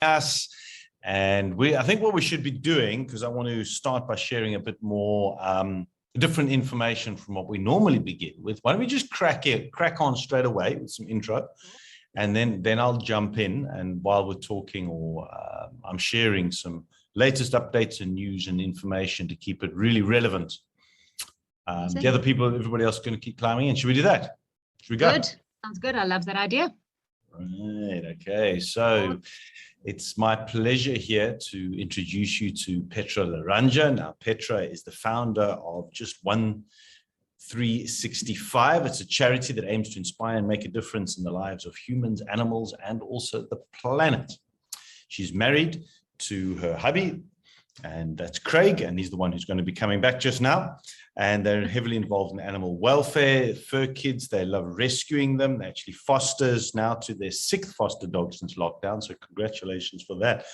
us. And I think what we should be doing, because I want to start by sharing a bit more different information from what we normally begin with. Why don't we just crack on straight away with some intro, and then I'll jump in, and while we're talking, or I'm sharing some latest updates and news and information to keep it really relevant. The other people, everybody else, is going to keep climbing in. Should we do that? Should we go? Good. Sounds good. I love that idea. Right. Okay. So it's my pleasure here to introduce you to Petra Laranja. Now, Petra is the founder of Just 1365. It's a charity that aims to inspire and make a difference in the lives of humans, animals, and also the planet. She's married to her hubby, and that's Craig, and he's the one who's going to be coming back just now. And they're heavily involved in animal welfare, fur kids. They love rescuing them. They actually fosters now to their 6th foster dog since lockdown. So congratulations for that.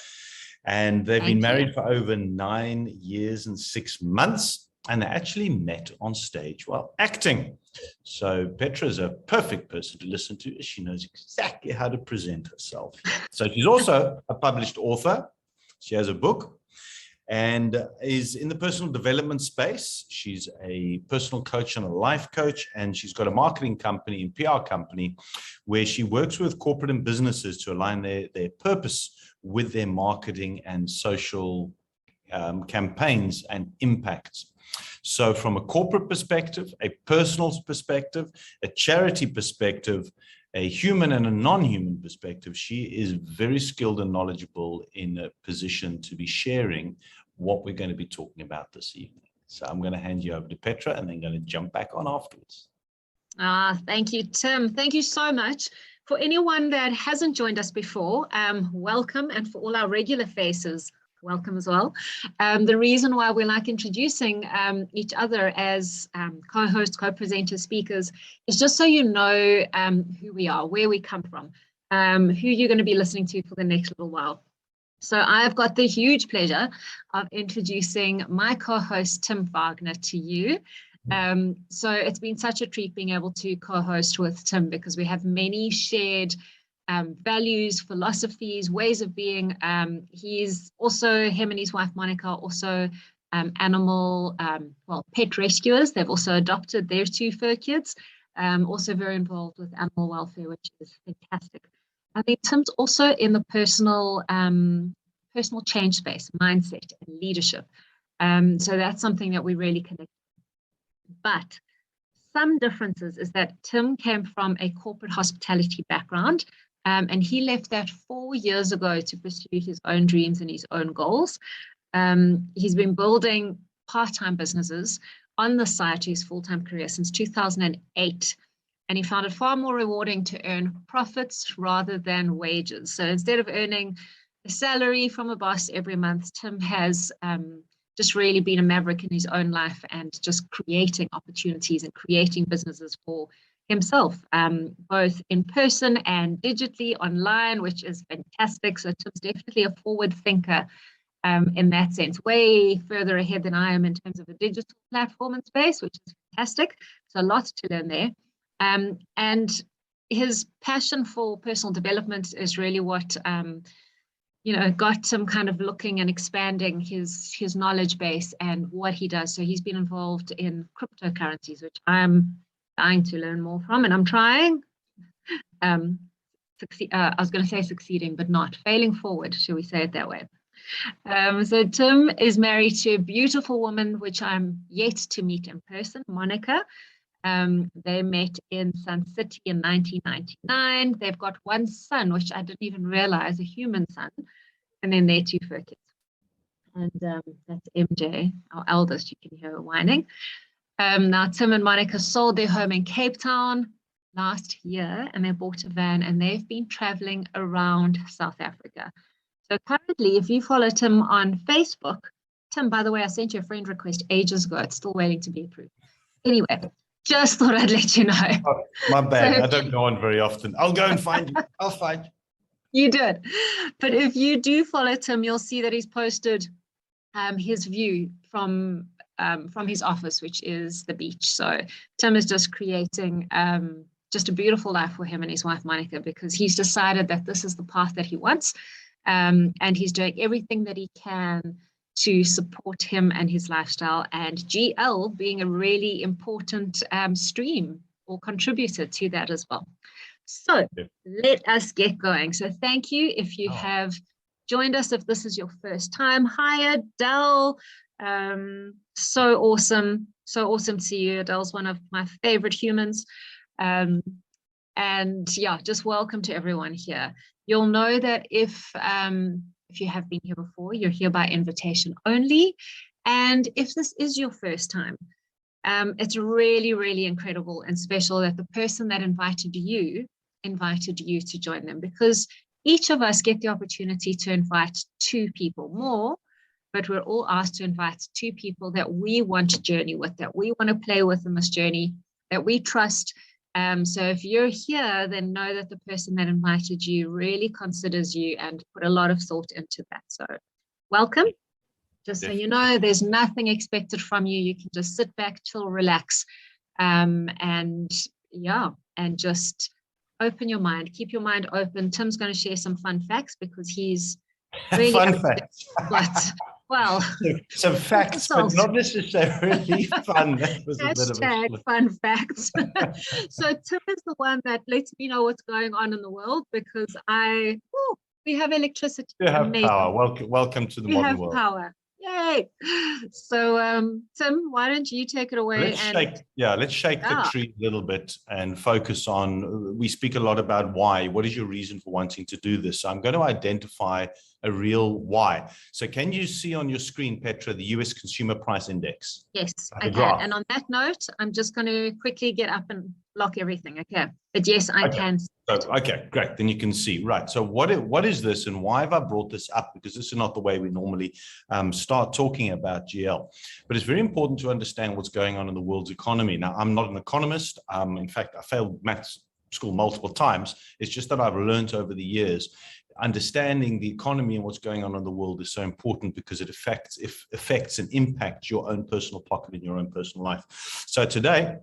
And they've been married for over 9 years and 6 months. And they actually met on stage while acting. So Petra is a perfect person to listen to. She knows exactly how to present herself. So she's also a published author. She has a book and is in the personal development space. She's a personal coach and a life coach, and she's got a marketing company and PR company where she works with corporate and businesses to align their purpose with their marketing and social campaigns and impacts. So from a corporate perspective, a personal perspective, a charity perspective, a human and a non-human perspective, she is very skilled and knowledgeable in a position to be sharing what we're going to be talking about this evening. So I'm going to hand you over to Petra and then going to jump back on afterwards. Thank you, Tim. Thank you so much. For anyone that hasn't joined us before, welcome. And for all our regular faces, welcome as well. The reason why we like introducing each other as co-hosts, co-presenters, speakers is just so you know who we are, where we come from, who you're going to be listening to for the next little while. So I've got the huge pleasure of introducing my co-host, Tim Wagner, to you. So it's been such a treat being able to co-host with Tim because we have many shared values, philosophies, ways of being. He's also, him and his wife Monica, also animal, pet rescuers. They've also adopted their 2 fur kids. Also very involved with animal welfare, which is fantastic. I think Tim's also in the personal change space, mindset and leadership. So that's something that we really connect. But some differences is that Tim came from a corporate hospitality background. And he left that 4 years ago to pursue his own dreams and his own goals. He's been building part-time businesses on the side to his full-time career since 2008. And he found it far more rewarding to earn profits rather than wages. So instead of earning a salary from a boss every month, Tim has just really been a maverick in his own life and just creating opportunities and creating businesses for himself, both in person and digitally online, which is fantastic. So Tim's definitely a forward thinker in that sense, way further ahead than I am in terms of a digital platform and space, which is fantastic. So lots to learn there. And his passion for personal development is really what got Tim kind of looking and expanding his knowledge base and what he does. So he's been involved in cryptocurrencies, which I'm trying to learn more from, and I'm trying. I was going to say succeeding, but not failing forward, shall we say it that way. So Tim is married to a beautiful woman, which I'm yet to meet in person, Monica. They met in Sun City in 1999. They've got 1 son, which I didn't even realize, a human son, and then their 2 fur kids. And that's MJ, our eldest. You can hear her whining. Now, Tim and Monica sold their home in Cape Town last year, and they bought a van, and they've been traveling around South Africa. So currently, if you follow Tim on Facebook, Tim, by the way, I sent you a friend request ages ago. It's still waiting to be approved. Anyway, just thought I'd let you know. Oh, my bad. So, I don't go on very often. I'll go and find you. I'll find you. You did. But if you do follow Tim, you'll see that he's posted his view from his office, which is the beach. So Tim is just creating just a beautiful life for him and his wife, Monica, because he's decided that this is the path that he wants. and he's doing everything that he can to support him and his lifestyle, and GL being a really important stream or contributor to that as well. So let us get going. So thank you if you have joined us, if this is your first time. Hi, Adele. So awesome to see you. Adele's one of my favorite humans. And yeah, just welcome to everyone here. You'll know that if you have been here before, you're here by invitation only. And if this is your first time, it's really, really incredible and special that the person that invited you to join them, because each of us get the opportunity to invite 2 people more, but we're all asked to invite 2 people that we want to journey with, that we want to play with in this journey, that we trust. So if you're here, then know that the person that invited you really considers you and put a lot of thought into that. So welcome. Just so you know, there's nothing expected from you. You can just sit back, chill, relax, and just open your mind. Keep your mind open. Tim's going to share some fun facts because he's really fun facts. But well, some facts, but not necessarily fun. That was a bit of a fun facts. So Tim is the one that lets me know what's going on in the world, because we have electricity. You have power. Welcome to the modern world. We have power. Yay! So, Tim, why don't you take it away? Let's shake the tree a little bit and focus on, we speak a lot about why. What is your reason for wanting to do this? So I'm going to identify a real why. So can you see on your screen, Petra, the US Consumer Price Index? Yes, I can. And on that note, I'm just going to quickly get up and lock everything. Okay. But yes, I can. Okay, great. Then you can see. Right. So what is this and why have I brought this up? Because this is not the way we normally start talking about GL. But it's very important to understand what's going on in the world's economy. Now, I'm not an economist. In fact, I failed maths school multiple times. It's just that I've learned over the years. Understanding the economy and what's going on in the world is so important because it affects and impacts your own personal pocket and your own personal life. So today,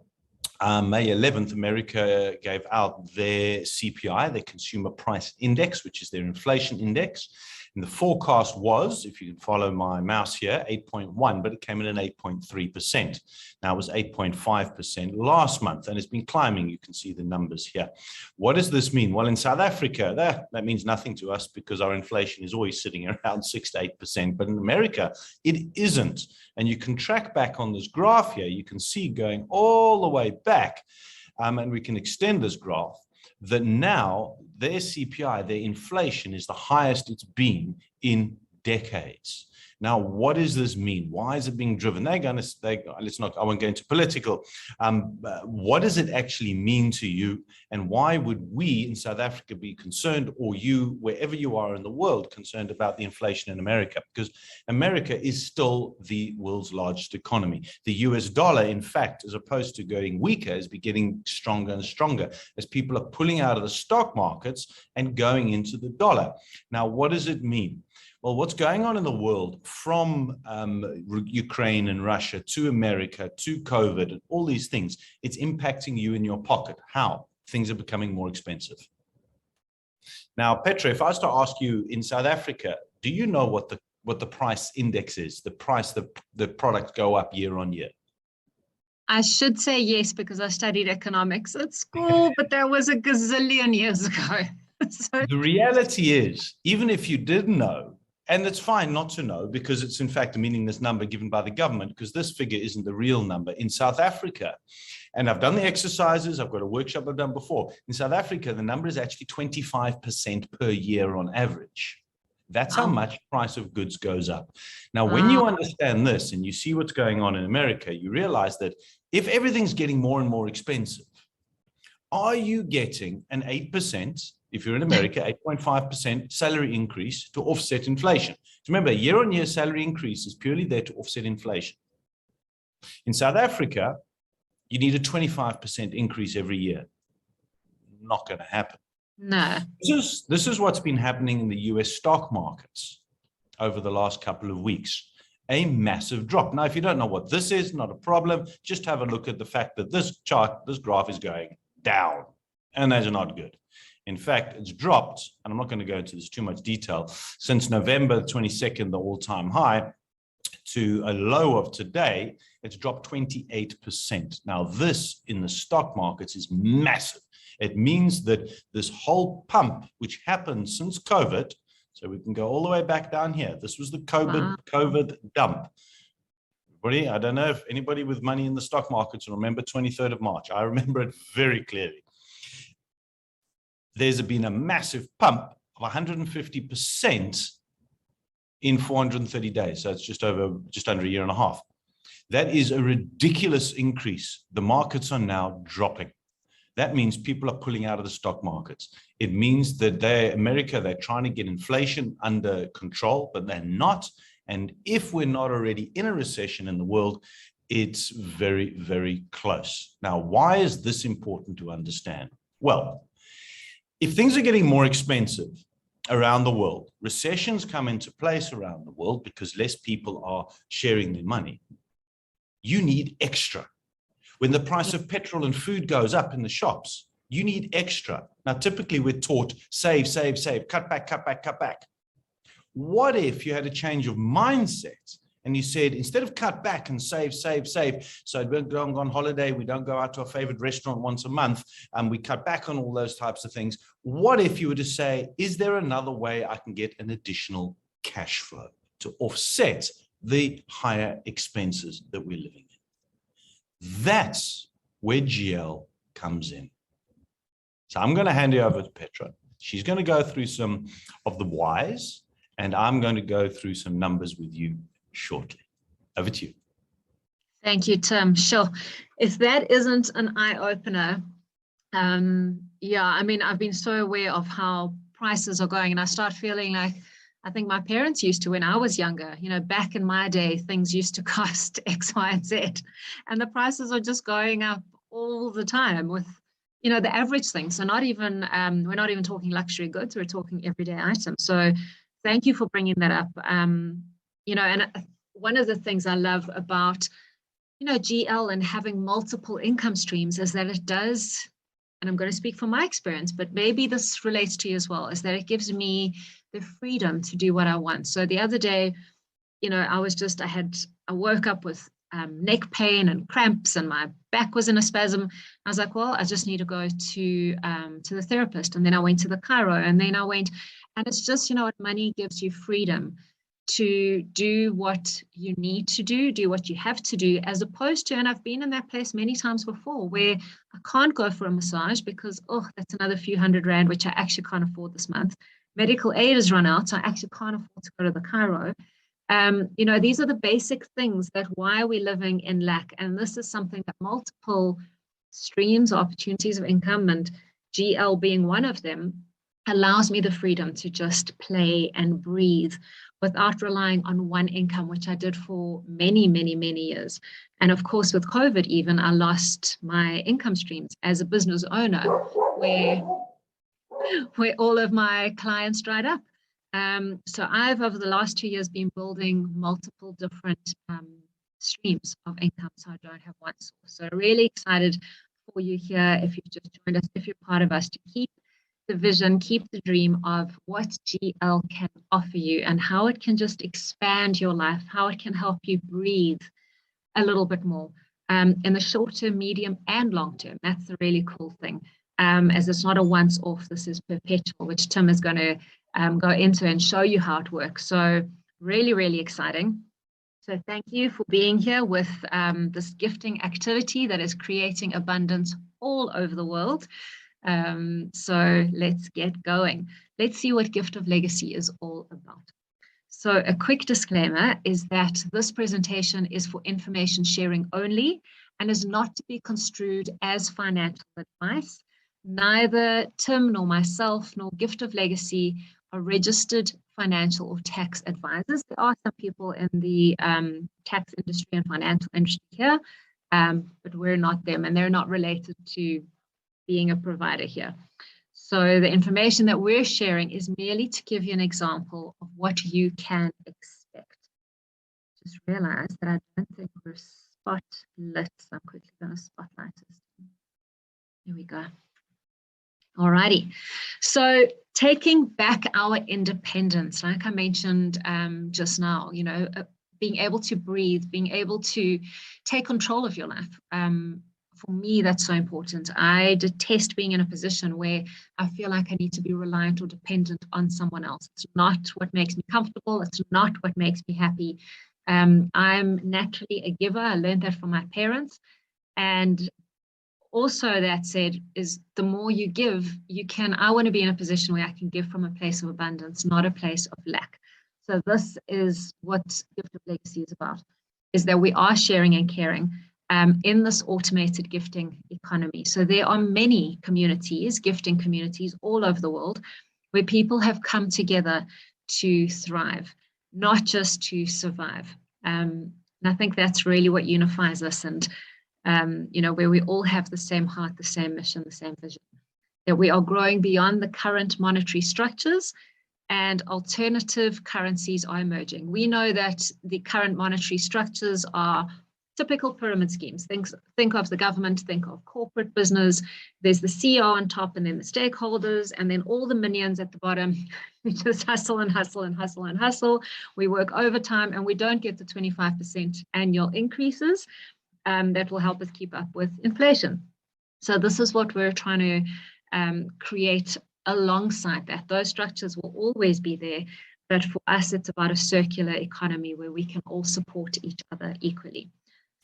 May 11th, America gave out their CPI, their Consumer Price Index, which is their inflation index. And the forecast was, if you can follow my mouse here, 8.1, but it came in at 8.3%. Now it was 8.5% last month, and it's been climbing. You can see the numbers here. What does this mean? Well, in South Africa, that means nothing to us because our inflation is always sitting around 6 to 8%. But in America, it isn't. And you can track back on this graph here. You can see going all the way back, and we can extend this graph, that now their CPI, their inflation, is the highest it's been in decades. Now, what does this mean? Why is it being driven? I won't go into political. What does it actually mean to you? And why would we in South Africa be concerned, or you, wherever you are in the world, concerned about the inflation in America? Because America is still the world's largest economy. The US dollar, in fact, as opposed to going weaker, is getting stronger and stronger as people are pulling out of the stock markets and going into the dollar. Now, what does it mean? Well, what's going on in the world, from Ukraine and Russia to America to COVID and all these things, it's impacting you in your pocket. How? Things are becoming more expensive. Now, Petra, if I was to ask you in South Africa, do you know what the price index is, the price the products go up year on year? I should say yes, because I studied economics at school, but that was a gazillion years ago. So the reality is, even if you didn't know, and it's fine not to know, because it's in fact a meaningless number given by the government, because this figure isn't the real number. In South Africa, and I've done the exercises, I've got a workshop I've done before. In South Africa, the number is actually 25% per year on average. That's how much price of goods goes up. Now, when you understand this and you see what's going on in America, you realize that if everything's getting more and more expensive, are you getting an 8%? If you're in America, 8.5% salary increase to offset inflation. So remember, year-on-year salary increase is purely there to offset inflation. In South Africa, you need a 25% increase every year. Not going to happen. No. This is what's been happening in the US stock markets over the last couple of weeks. A massive drop. Now, if you don't know what this is, not a problem. Just have a look at the fact that this graph is going down, and that's not good. In fact, it's dropped, and I'm not going to go into this too much detail, since November 22nd, the all-time high, to a low of today, it's dropped 28%. Now, this in the stock markets is massive. It means that this whole pump, which happened since COVID, so we can go all the way back down here. This was the COVID dump. Everybody, I don't know if anybody with money in the stock markets remember 23rd of March. I remember it very clearly. There's been a massive pump of 150% in 430 days. So it's just under a year and a half. That is a ridiculous increase. The markets are now dropping. That means people are pulling out of the stock markets. It means that they're trying to get inflation under control, but they're not. And if we're not already in a recession in the world, it's very, very close. Now, why is this important to understand? Well, if things are getting more expensive around the world, recessions come into place around the world because less people are sharing their money. You need extra. When the price of petrol and food goes up in the shops, you need extra. Now, typically we're taught, save, save, save, cut back, cut back, cut back. What if you had a change of mindset and you said, instead of cut back and save, save, save, so we don't go on holiday, we don't go out to our favorite restaurant once a month, and we cut back on all those types of things. What if you were to say, is there another way I can get an additional cash flow to offset the higher expenses that we're living in? That's where GL comes in. So I'm going to hand you over to Petra. She's going to go through some of the whys, and I'm going to go through some numbers with you shortly. Over to you. Thank you, Tim. Sure. If that isn't an eye-opener, yeah, I mean, I've been so aware of how prices are going, and I start feeling like I think my parents used to when I was younger. You know, back in my day, things used to cost X, Y, and Z, and the prices are just going up all the time with, you know, the average thing. So not even, we're not even talking luxury goods, we're talking everyday items. So thank you for bringing that up. You know, and one of the things I love about, you know, GL and having multiple income streams is that it does, and I'm going to speak from my experience, but maybe this relates to you as well, is that it gives me the freedom to do what I want. So the other day, you know, I woke up with neck pain and cramps, and my back was in a spasm. I was like, well, I just need to go to the therapist. And then I went to the chiro, and then I went, and it's just, you know what, money gives you freedom to do what you need to do what you have to do, as opposed to, and I've been in that place many times before, where I can't go for a massage because, oh, that's another few $100, which I actually can't afford this month. Medical aid has run out, so I actually can't afford to go to the chiro. You know, these are the basic things that why we're living in lack. And this is something that multiple streams or opportunities of income, and GL being one of them, allows me the freedom to just play and breathe without relying on one income, which I did for many, many, many years. And of course, with COVID even, I lost my income streams as a business owner, where all of my clients dried up. So I've, over the last 2 years, been building multiple different streams of income, so I don't have one source. So really excited for you here, if you've just joined us, if you're part of us, to keep the vision, keep the dream of what GL can offer you and how it can just expand your life, how it can help you breathe a little bit more in the short term, medium, and long term. That's the really cool thing. As it's not a once off, this is perpetual, which Tim is going to go into and show you how it works. So really, really exciting. So thank you for being here with this gifting activity that is creating abundance all over the world. So let's get going. Let's see what Gift of Legacy is all about. So a quick disclaimer is that this presentation is for information sharing only and is not to be construed as financial advice. Neither Tim nor myself nor Gift of Legacy are registered financial or tax advisors. There are some people in the tax industry and financial industry here, but we're not them, and they're not related to being a provider here. So the information that we're sharing is merely to give you an example of what you can expect. Just realize that I don't think we're spotlit, so I'm quickly going to spotlight this. Here we go. Alrighty. So taking back our independence, like I mentioned just now, being able to breathe, being able to take control of your life. For me, that's so important. I detest being in a position where I feel like I need to be reliant or dependent on someone else. It's not what makes me comfortable. It's not what makes me happy. I'm naturally a giver. I learned that from my parents. And also, that said, is the more you give, I want to be in a position where I can give from a place of abundance, not a place of lack. So this is what Gift of Legacy is about, is that we are sharing and caring in this automated gifting economy. So there are many communities, gifting communities all over the world, where people have come together to thrive, not just to survive. And I think that's really what unifies us, and where we all have the same heart, the same mission, the same vision, that we are growing beyond the current monetary structures and alternative currencies are emerging. We know that the current monetary structures are typical pyramid schemes. Think of the government, think of corporate business. There's the CEO on top, and then the stakeholders, and then all the minions at the bottom. We just hustle and hustle and hustle and hustle. We work overtime, and we don't get the 25% annual increases that will help us keep up with inflation. So this is what we're trying to create alongside that. Those structures will always be there, but for us, it's about a circular economy where we can all support each other equally.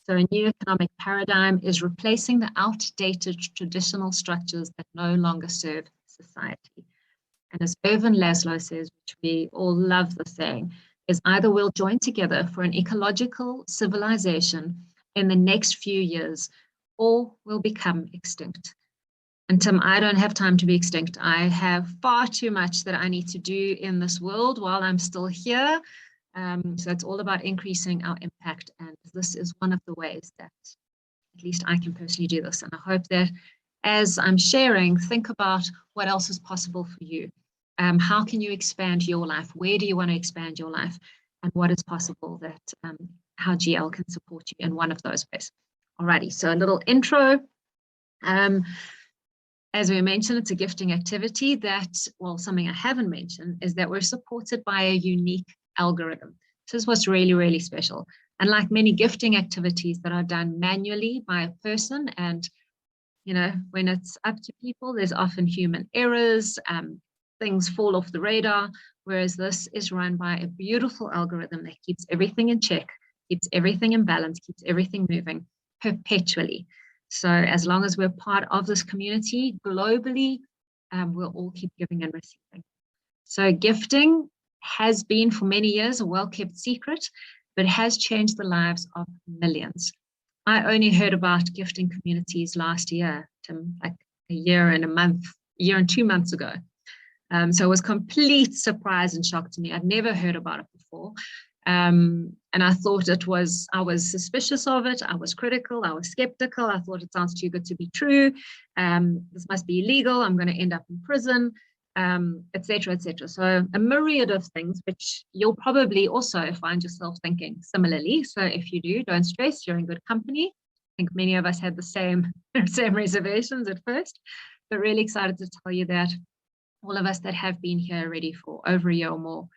So a new economic paradigm is replacing the outdated traditional structures that no longer serve society. And as Irvin Laszlo says, which we all love the saying, is either we'll join together for an ecological civilization in the next few years, or we'll become extinct. And Tim, I don't have time to be extinct. I have far too much that I need to do in this world while I'm still here. So it's all about increasing our impact. And this is one of the ways that at least I can personally do this. And I hope that as I'm sharing, think about what else is possible for you. How can you expand your life? Where do you want to expand your life? And what is possible that how GL can support you in one of those ways. Alrighty, so a little intro. As we mentioned, it's a gifting activity that, well, something I haven't mentioned is that we're supported by a unique algorithm. This is what's really, really special. Unlike many gifting activities that are done manually by a person, and when it's up to people, there's often human errors, things fall off the radar, whereas this is run by a beautiful algorithm that keeps everything in check, keeps everything in balance, keeps everything moving perpetually. So as long as we're part of this community globally, we'll all keep giving and receiving. So gifting has been for many years a well-kept secret, but has changed the lives of millions. I only heard about gifting communities last year, Tim, like a year and 2 months ago. So it was complete surprise and shock to me. I'd never heard about it before. And I thought I was suspicious of it. I was critical. I was skeptical. I thought it sounds too good to be true. This must be illegal. I'm going to end up in prison, etc., etc. So a myriad of things, which you'll probably also find yourself thinking similarly. So if you do, don't stress. You're in good company. I think many of us had the same reservations at first, but really excited to tell you that all of us that have been here already for over a year or more,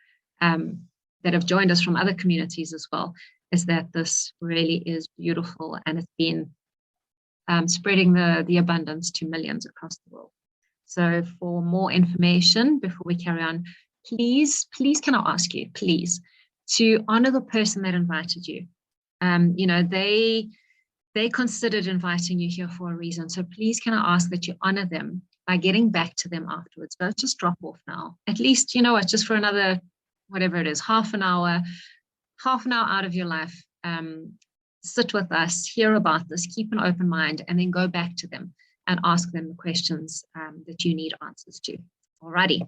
that have joined us from other communities as well, is that this really is beautiful, and it's been spreading the abundance to millions across the world. So for more information, before we carry on, please can I ask you, please, to honor the person that invited you. They considered inviting you here for a reason. So please can I ask that you honor them by getting back to them afterwards. Don't just drop off now. At least, just for another, whatever it is, half an hour out of your life, sit with us, hear about this, keep an open mind, and then go back to them and ask them the questions that you need answers to. Alrighty.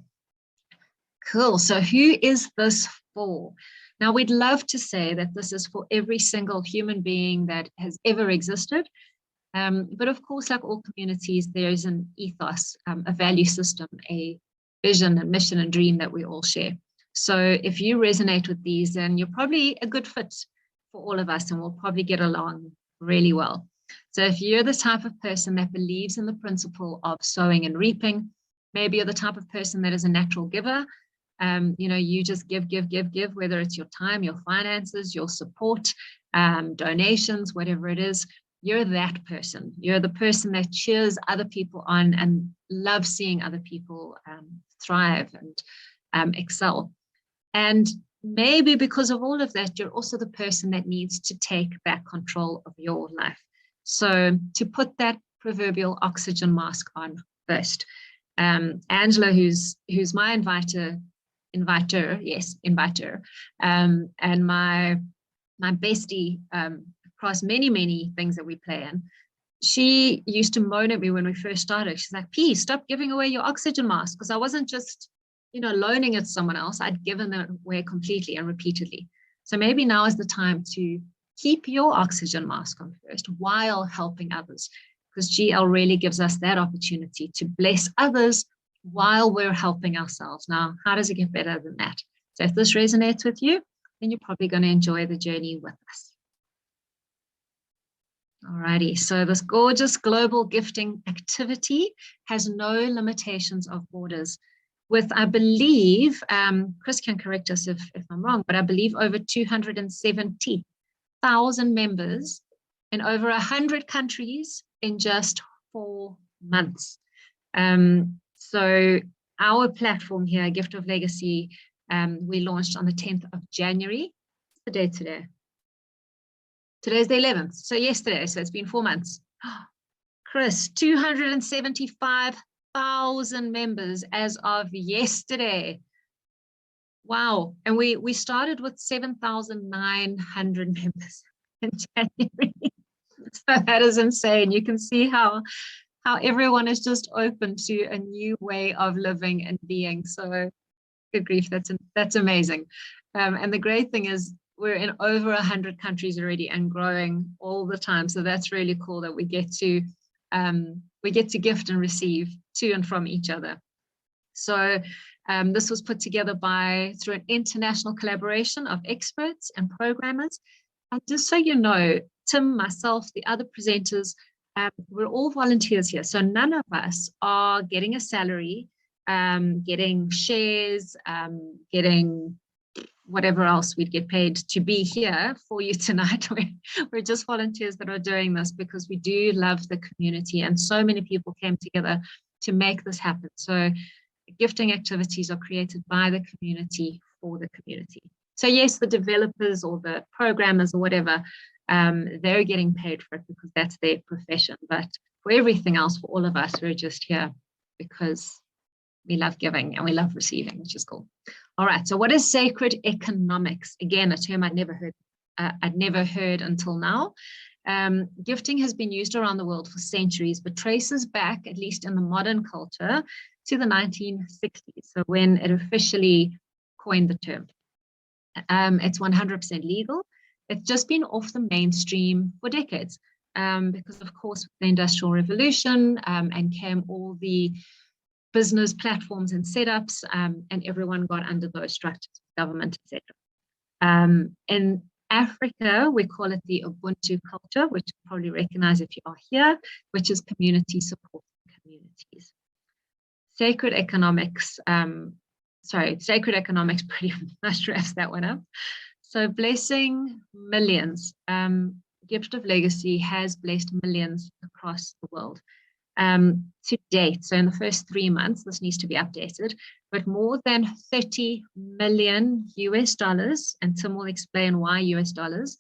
Cool. So who is this for? Now, we'd love to say that this is for every single human being that has ever existed. But of course, like all communities, there is an ethos, a value system, a vision, a mission, and dream that we all share. So if you resonate with these, then you're probably a good fit for all of us, and we'll probably get along really well. So if you're the type of person that believes in the principle of sowing and reaping, Maybe you're the type of person that is a natural giver. You just give, whether it's your time, your finances, your support, donations, whatever it is. You're that person. You're the person that cheers other people on and loves seeing other people thrive and excel. And maybe because of all of that, you're also the person that needs to take back control of your life. So to put that proverbial oxygen mask on first. Angela, who's my inviter, and my bestie across many things that we play in. She used to moan at me when we first started. She's like, P, stop giving away your oxygen mask, because I wasn't just, loaning it to someone else. I'd given it away completely and repeatedly. So maybe now is the time to keep your oxygen mask on first while helping others, because GL really gives us that opportunity to bless others while we're helping ourselves. Now, how does it get better than that? So if this resonates with you, then you're probably going to enjoy the journey with us. Alrighty, so this gorgeous global gifting activity has no limitations of borders. With, I believe, Chris can correct us if I'm wrong, but I believe over 270,000 members in over 100 countries in just 4 months. So our platform here, Gift of Legacy, we launched on the 10th of January. What's the date today? Today's the 11th, so yesterday, so it's been 4 months. Chris, 275,000 members as of yesterday. Wow, and we started with 7,900 members in January. So that is insane. You can see how everyone is just open to a new way of living and being. So good grief, that's amazing. And the great thing is we're in over 100 countries already and growing all the time. So that's really cool that we get to gift and receive to and from each other. So this was put together through an international collaboration of experts and programmers. And just so you know, Tim, myself, the other presenters, we're all volunteers here. So none of us are getting a salary, getting shares, getting whatever else we'd get paid to be here for you tonight. We're just volunteers that are doing this because we do love the community, and so many people came together to make this happen. So gifting activities are created by the community for the community. So yes, the developers or the programmers or whatever, they're getting paid for it because that's their profession. But for everything else, for all of us, we're just here because we love giving and we love receiving, which is cool. All right, so what is sacred economics? Again, a term I'd never heard until now. Gifting has been used around the world for centuries, but traces back, at least in the modern culture, to the 1960s, so when it officially coined the term. It's 100% legal. It's just been off the mainstream for decades because, of course, with the Industrial Revolution and came all the business platforms and setups, and everyone got under those structures, government, etc. In Africa, we call it the Ubuntu culture, which you probably recognize if you are here, which is community support communities. Sacred economics pretty much wraps that one up. So blessing millions. Gift of Legacy has blessed millions across the world. To date, so in the first 3 months, this needs to be updated, but more than $30 million US, and Tim will explain why US dollars,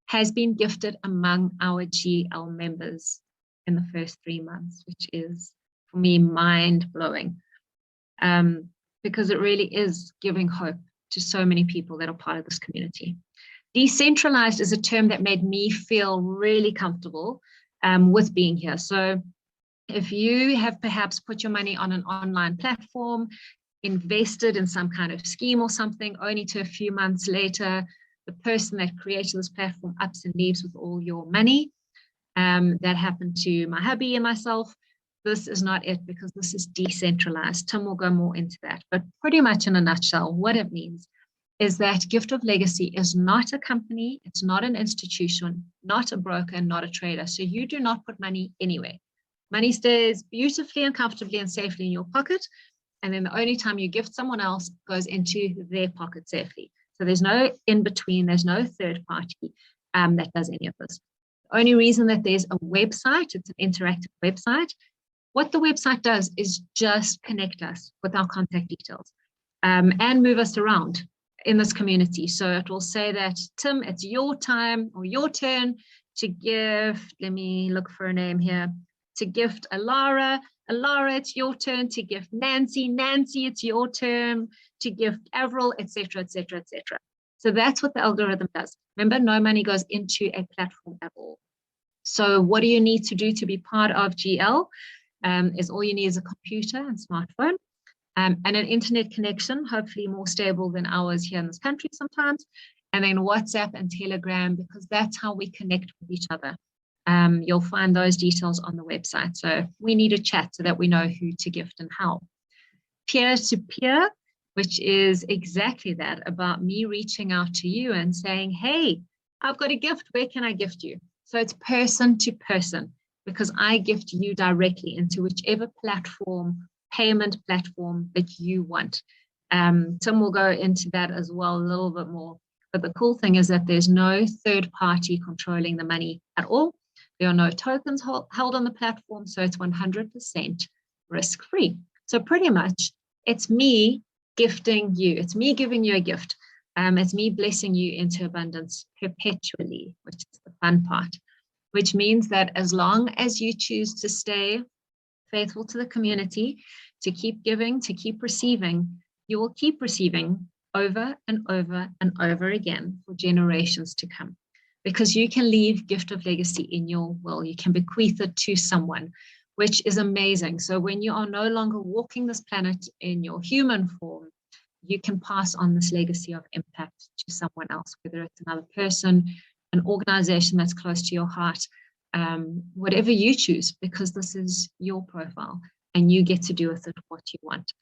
has been gifted among our GL members in the first 3 months, which is, for me, mind-blowing, because it really is giving hope to so many people that are part of this community. Decentralized is a term that made me feel really comfortable with being here. So if you have perhaps put your money on an online platform, invested in some kind of scheme or something, only to a few months later, the person that created this platform ups and leaves with all your money. That happened to my hubby and myself. This is not it, because this is decentralized. Tim will go more into that. But pretty much in a nutshell, what it means is that Gift of Legacy is not a company, it's not an institution, not a broker, not a trader. So you do not put money anywhere. Money stays beautifully and comfortably and safely in your pocket. And then the only time you gift someone else goes into their pocket safely. So there's no in between, there's no third party that does any of this. The only reason that there's a website, it's an interactive website. What the website does is just connect us with our contact details and move us around in this community. So it will say that, Tim, it's your time or your turn to gift, let me look for a name here, to gift Alara. Alara, it's your turn to gift Nancy. Nancy, it's your turn to gift Avril, etc., etc., etc. So that's what the algorithm does. Remember, no money goes into a platform at all. So what do you need to do to be part of GL? Is all you need is a computer and smartphone and an internet connection, hopefully more stable than ours here in this country sometimes, and then WhatsApp and Telegram, because that's how we connect with each other. You'll find those details on the website. So we need a chat so that we know who to gift and how. Peer-to-peer, which is exactly that, about me reaching out to you and saying, hey, I've got a gift, where can I gift you? So it's person to person, because I gift you directly into whichever platform, payment platform that you want. Tim will go into that as well a little bit more. But the cool thing is that there's no third party controlling the money at all. There are no tokens held on the platform, so it's 100% risk-free. So pretty much, it's me gifting you. It's me giving you a gift. It's me blessing you into abundance perpetually, which is the fun part, which means that as long as you choose to stay faithful to the community, to keep giving, to keep receiving, you will keep receiving over and over and over again for generations to come. Because you can leave gift of legacy in your will. You can bequeath it to someone, which is amazing. So when you are no longer walking this planet in your human form, you can pass on this legacy of impact to someone else, whether it's another person, an organization that's close to your heart, whatever you choose, because this is your profile and you get to do with it what you want.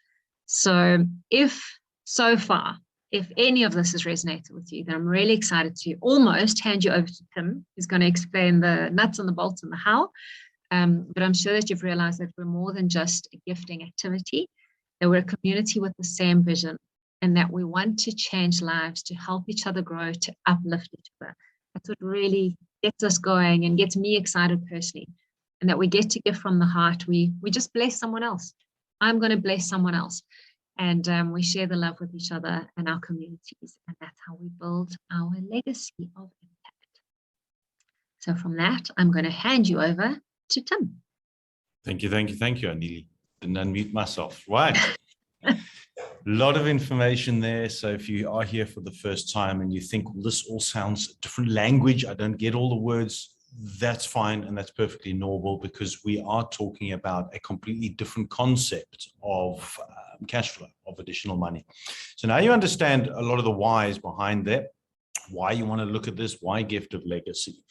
So if so far, if any of this has resonated with you, then I'm really excited to almost hand you over to Tim, who's going to explain the nuts and the bolts and the how. But I'm sure that you've realized that we're more than just a gifting activity, that we're a community with the same vision, and that we want to change lives, to help each other grow, to uplift each other. That's what really gets us going and gets me excited personally. And that we get to give from the heart. We just bless someone else. I'm going to bless someone else. And we share the love with each other and our communities. And that's how we build our legacy of impact. So from that, I'm going to hand you over to Tim. Thank you. I nearly didn't unmute myself. Right. A lot of information there. So if you are here for the first time and you think, well, this all sounds different language, I don't get all the words, that's fine. And that's perfectly normal, because we are talking about a completely different concept of cash flow, of additional money. So now you understand a lot of the whys behind that, why you want to look at this, why gift of legacy.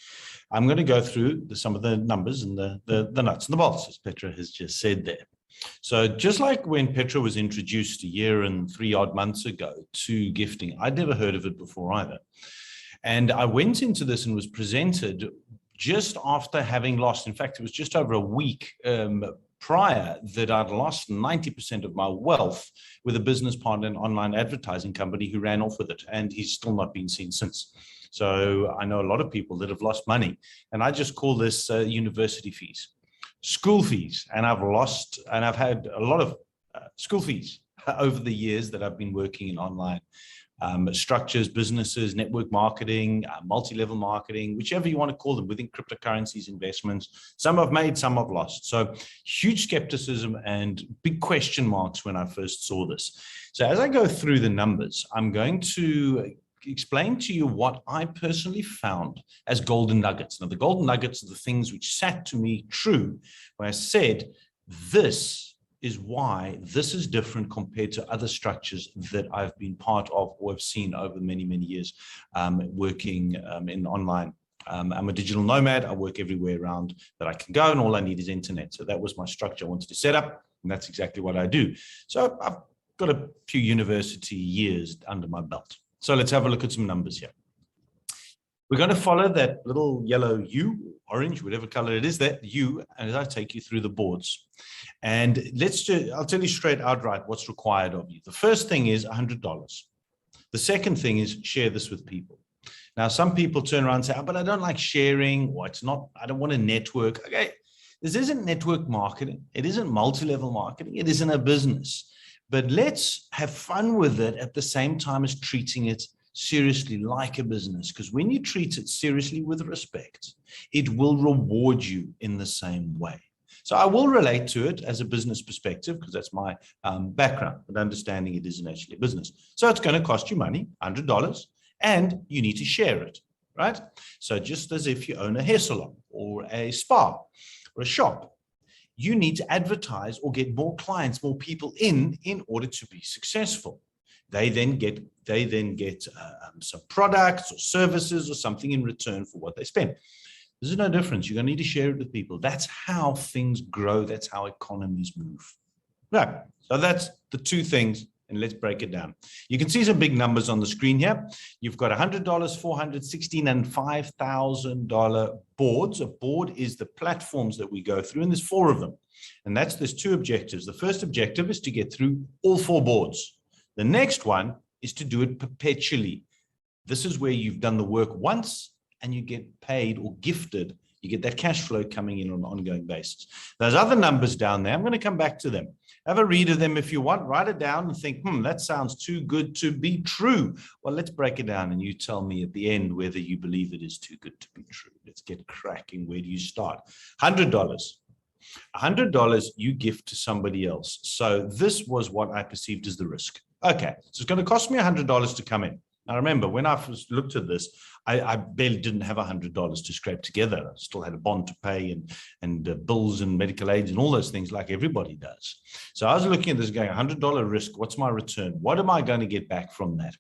I'm going to go through some of the numbers and the nuts and the bolts, as Petra has just said there. So just like when Petra was introduced a year and 3 odd months ago to gifting, I'd never heard of it before either. And I went into this and was presented just after having lost, in fact, it was just over a week prior that I'd lost 90% of my wealth with a business partner, an online advertising company, who ran off with it. And he's still not been seen since. So I know a lot of people that have lost money. And I just call this university fees, school fees. And I've had a lot of school fees over the years that I've been working in online structures, businesses, network marketing, multi-level marketing, whichever you want to call them, within cryptocurrencies, investments. Some I've made, some I've lost. So huge skepticism and big question marks when I first saw this. So as I go through the numbers, I'm going to explain to you what I personally found as golden nuggets. Now, the golden nuggets are the things which sat to me true, where I said, this is why this is different compared to other structures that I've been part of or have seen over many, many years working in online. I'm a digital nomad. I work everywhere around that I can go, and all I need is internet. So that was my structure I wanted to set up, and that's exactly what I do. So I've got a few university years under my belt. So let's have a look at some numbers here. We're going to follow that little yellow U, orange, whatever color it is, that U, and as I take you through the boards. And I'll tell you straight outright what's required of you. The first thing is $100. The second thing is share this with people. Now, some people turn around and say, oh, but I don't like sharing, or I don't want to network. Okay, this isn't network marketing. It isn't multi-level marketing. It isn't a business. But let's have fun with it at the same time as treating it seriously like a business, because when you treat it seriously with respect, it will reward you in the same way. So I will relate to it as a business perspective, because that's my background, but understanding it isn't actually a business. So it's going to cost you money, $100, and you need to share it, right? So just as if you own a hair salon or a spa or a shop, you need to advertise or get more clients, more people in order to be successful. They then get some products or services or something in return for what they spend. There's no difference. You're going to need to share it with people. That's how things grow. That's how economies move. Right. So that's the two things, and let's break it down. You can see some big numbers on the screen here. You've got $100, $400, $16, and $5,000 boards. A board is the platforms that we go through, and there's 4 of them. And there's 2 objectives. The first objective is to get through all 4 boards. The next one is to do it perpetually. This is where you've done the work once and you get paid or gifted. You get that cash flow coming in on an ongoing basis. Those other numbers down there, I'm going to come back to them. Have a read of them if you want. Write it down and think, that sounds too good to be true. Well, let's break it down and you tell me at the end whether you believe it is too good to be true. Let's get cracking. Where do you start? $100. $100 you gift to somebody else. So this was what I perceived as the risk. Okay, so it's going to cost me $100 to come in. Now, remember, when I first looked at this, I barely didn't have $100 to scrape together. I still had a bond to pay and bills and medical aids and all those things like everybody does. So I was looking at this going, $100 risk, what's my return? What am I going to get back from that?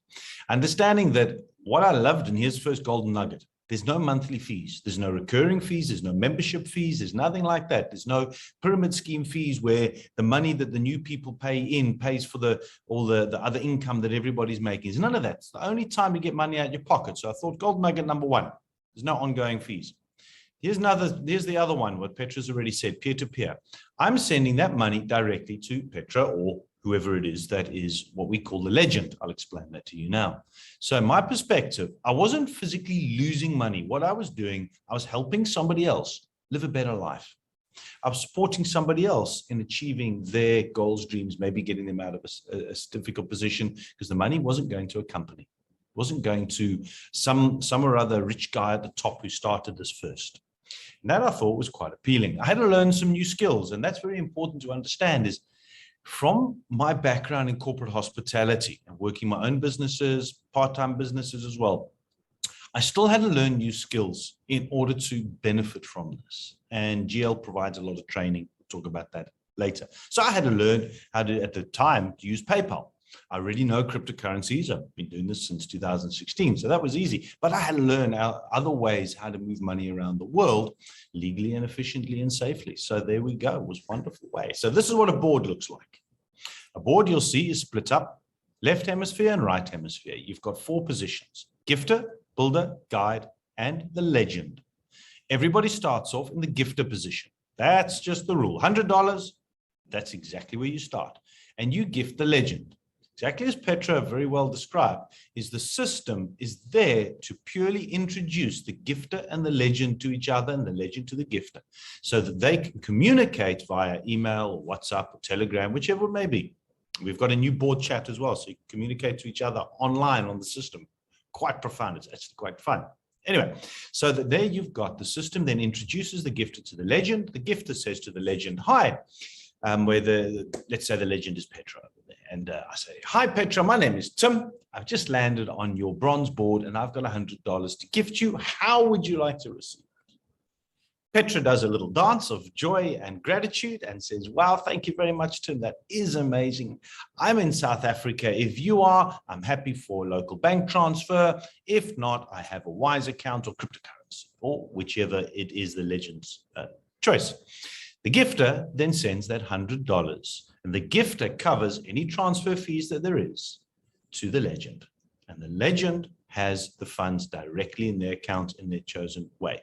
Understanding that what I loved, and here's the first golden nugget, there's no monthly fees. There's no recurring fees. There's no membership fees. There's nothing like that. There's no pyramid scheme fees where the money that the new people pay in pays for all the other income that everybody's making. There's none of that. It's the only time you get money out of your pocket. So I thought gold nugget number 1, there's no ongoing fees. Here's the other one, what Petra's already said, peer-to-peer. I'm sending that money directly to Petra or whoever it is that is what we call the legend. I'll explain that to you now. So my perspective, I wasn't physically losing money. What I was doing, I was helping somebody else live a better life. I was supporting somebody else in achieving their goals, dreams, maybe getting them out of a difficult position because the money wasn't going to a company. It wasn't going to some or other rich guy at the top who started this first. And that I thought was quite appealing. I had to learn some new skills, and that's very important to understand is from my background in corporate hospitality and working my own businesses, part-time businesses as well, I still had to learn new skills in order to benefit from this. And GL provides a lot of training. We'll talk about that later. So I had to learn how to, at the time, to use PayPal. I already know cryptocurrencies. I've been doing this since 2016, so that was easy. But I had to learn other ways how to move money around the world legally and efficiently and safely. So there we go. It was a wonderful way. So this is what a board looks like. A board you'll see is split up, left hemisphere and right hemisphere. You've got 4 positions: gifter, builder, guide, and the legend. Everybody starts off in the gifter position. That's just the rule. $100, that's exactly where you start. And you gift the legend. Exactly as Petra very well described, is the system is there to purely introduce the gifter and the legend to each other and the legend to the gifter so that they can communicate via email or WhatsApp or Telegram, whichever it may be. We've got a new board chat as well, so you can communicate to each other online on the system. Quite profound. It's actually quite fun. Anyway, so that there you've got the system then introduces the gifter to the legend. The gifter says to the legend, hi, let's say the legend is Petra. And I say, hi, Petra, my name is Tim. I've just landed on your bronze board and I've got $100 to gift you. How would you like to receive it? Petra does a little dance of joy and gratitude and says, wow, thank you very much, Tim. That is amazing. I'm in South Africa. If you are, I'm happy for a local bank transfer. If not, I have a Wise account or cryptocurrency or whichever it is the legend's choice. The gifter then sends that $100 and the gifter covers any transfer fees that there is to the legend. And the legend has the funds directly in their account in their chosen way.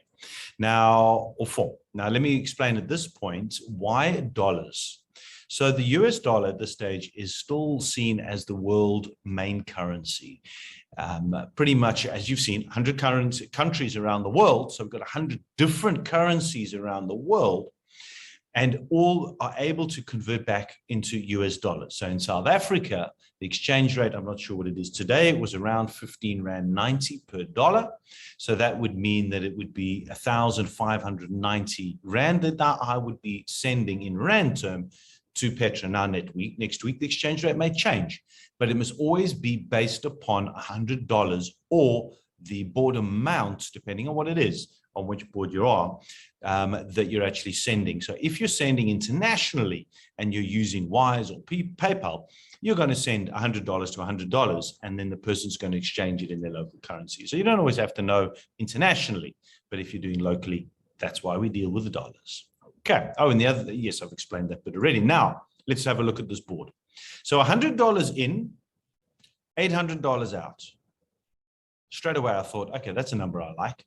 Now, or form. Now, let me explain at this point why dollars. So the US dollar at this stage is still seen as the world main currency. Pretty much, as you've seen, 100 countries around the world. So we've got 100 different currencies around the world, and all are able to convert back into US dollars. So in South Africa, the exchange rate, I'm not sure what it is today, it was around 15 Rand 90 per dollar. So that would mean that it would be 1,590 Rand that I would be sending in Rand term to Petra. Now, next week, the exchange rate may change, but it must always be based upon $100 or the board amount, depending on what it is, on which board you are, that you're actually sending. So if you're sending internationally and you're using Wise or PayPal, you're going to send $100 to $100, and then the person's going to exchange it in their local currency. So you don't always have to know internationally, but if you're doing locally, that's why we deal with the dollars. Okay. Oh, and the other, yes, I've explained that bit already. Now, let's have a look at this board. So $100 in, $800 out. Straight away, I thought, okay, that's a number I like.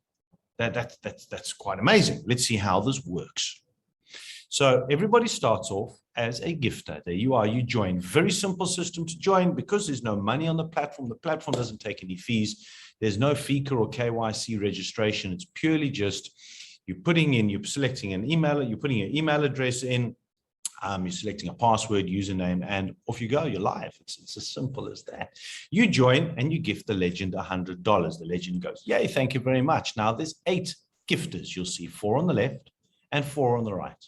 That's quite amazing. Let's see how this works. So everybody starts off as a gifter. There you are, you join. Very simple system to join because there's no money on the platform. The platform doesn't take any fees. There's no FICA or KYC registration. It's purely just you're selecting an email, you're putting your email address in, you're selecting a password, username, and off you go, you're live. It's as simple as that. You join and you gift the legend $100. The legend goes, yay, thank you very much. Now there's 8 gifters. You'll see 4 on the left and 4 on the right.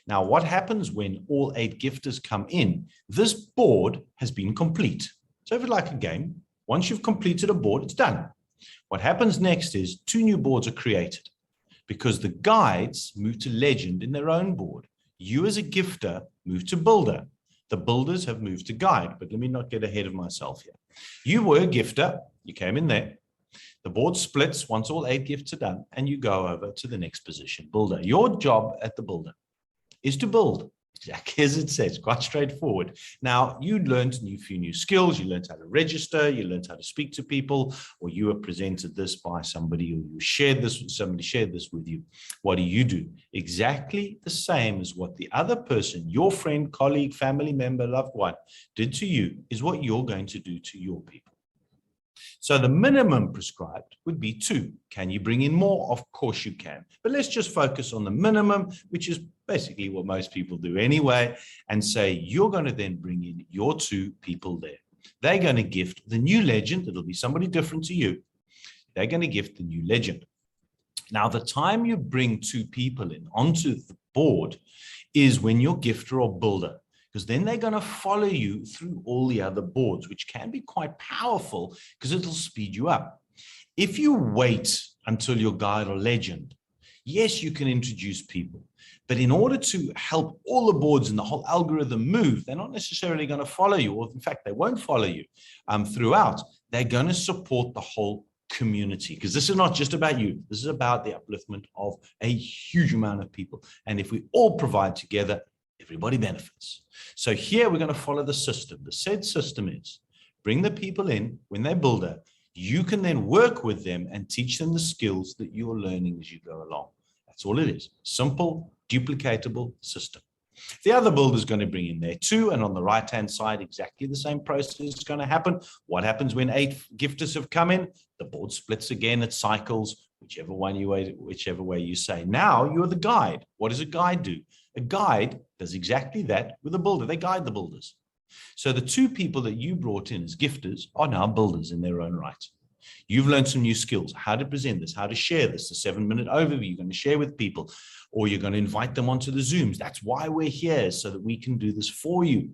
Now, what happens when all 8 gifters come in? This board has been complete. So if it's like a game, once you've completed a board, it's done. What happens next is 2 new boards are created because the guides move to legend in their own board. You as a gifter move to builder. The builders have moved to guide, but let me not get ahead of myself here. You were a gifter, you came in there. The board splits once all 8 gifts are done, and you go over to the next position, builder. Your job at the builder is to build, exactly as it says, quite straightforward. Now, you learned a few new skills. You learned how to register. You learned how to speak to people, or you were presented this by somebody, or you shared this with somebody, shared this with you. What do? Exactly the same as what the other person, your friend, colleague, family member, loved one, did to you is what you're going to do to your people. So the minimum prescribed would be 2. Can you bring in more? Of course you can. But let's just focus on the minimum, which is basically what most people do anyway, and say you're going to then bring in your 2 people there. They're going to gift the new legend. It'll be somebody different to you. They're going to gift the new legend. Now, the time you bring 2 people in onto the board is when you're gifter or builder, because then they're going to follow you through all the other boards, which can be quite powerful because it'll speed you up. If you wait until your guide or legend, yes, you can introduce people, but in order to help all the boards and the whole algorithm move, they're not necessarily going to follow you, or in fact, they won't follow you throughout. They're going to support the whole community, because this is not just about you. This is about the upliftment of a huge amount of people. And if we all provide together, everybody benefits. So here we're going to follow the system. The said system is bring the people in when they build it. You can then work with them and teach them the skills that you're learning as you go along. That's all it is. Simple, duplicatable system. The other builder is going to bring in there 2, and on the right-hand side, exactly the same process is going to happen. What happens when 8 gifters have come in? The board splits again, it cycles, whichever way you say. Now you're the guide. What does a guide do? A guide does exactly that with a builder. They guide the builders. So the 2 people that you brought in as gifters are now builders in their own right. You've learned some new skills, how to present this, how to share this, the 7-minute overview you're going to share with people, or you're going to invite them onto the Zooms. That's why we're here, so that we can do this for you.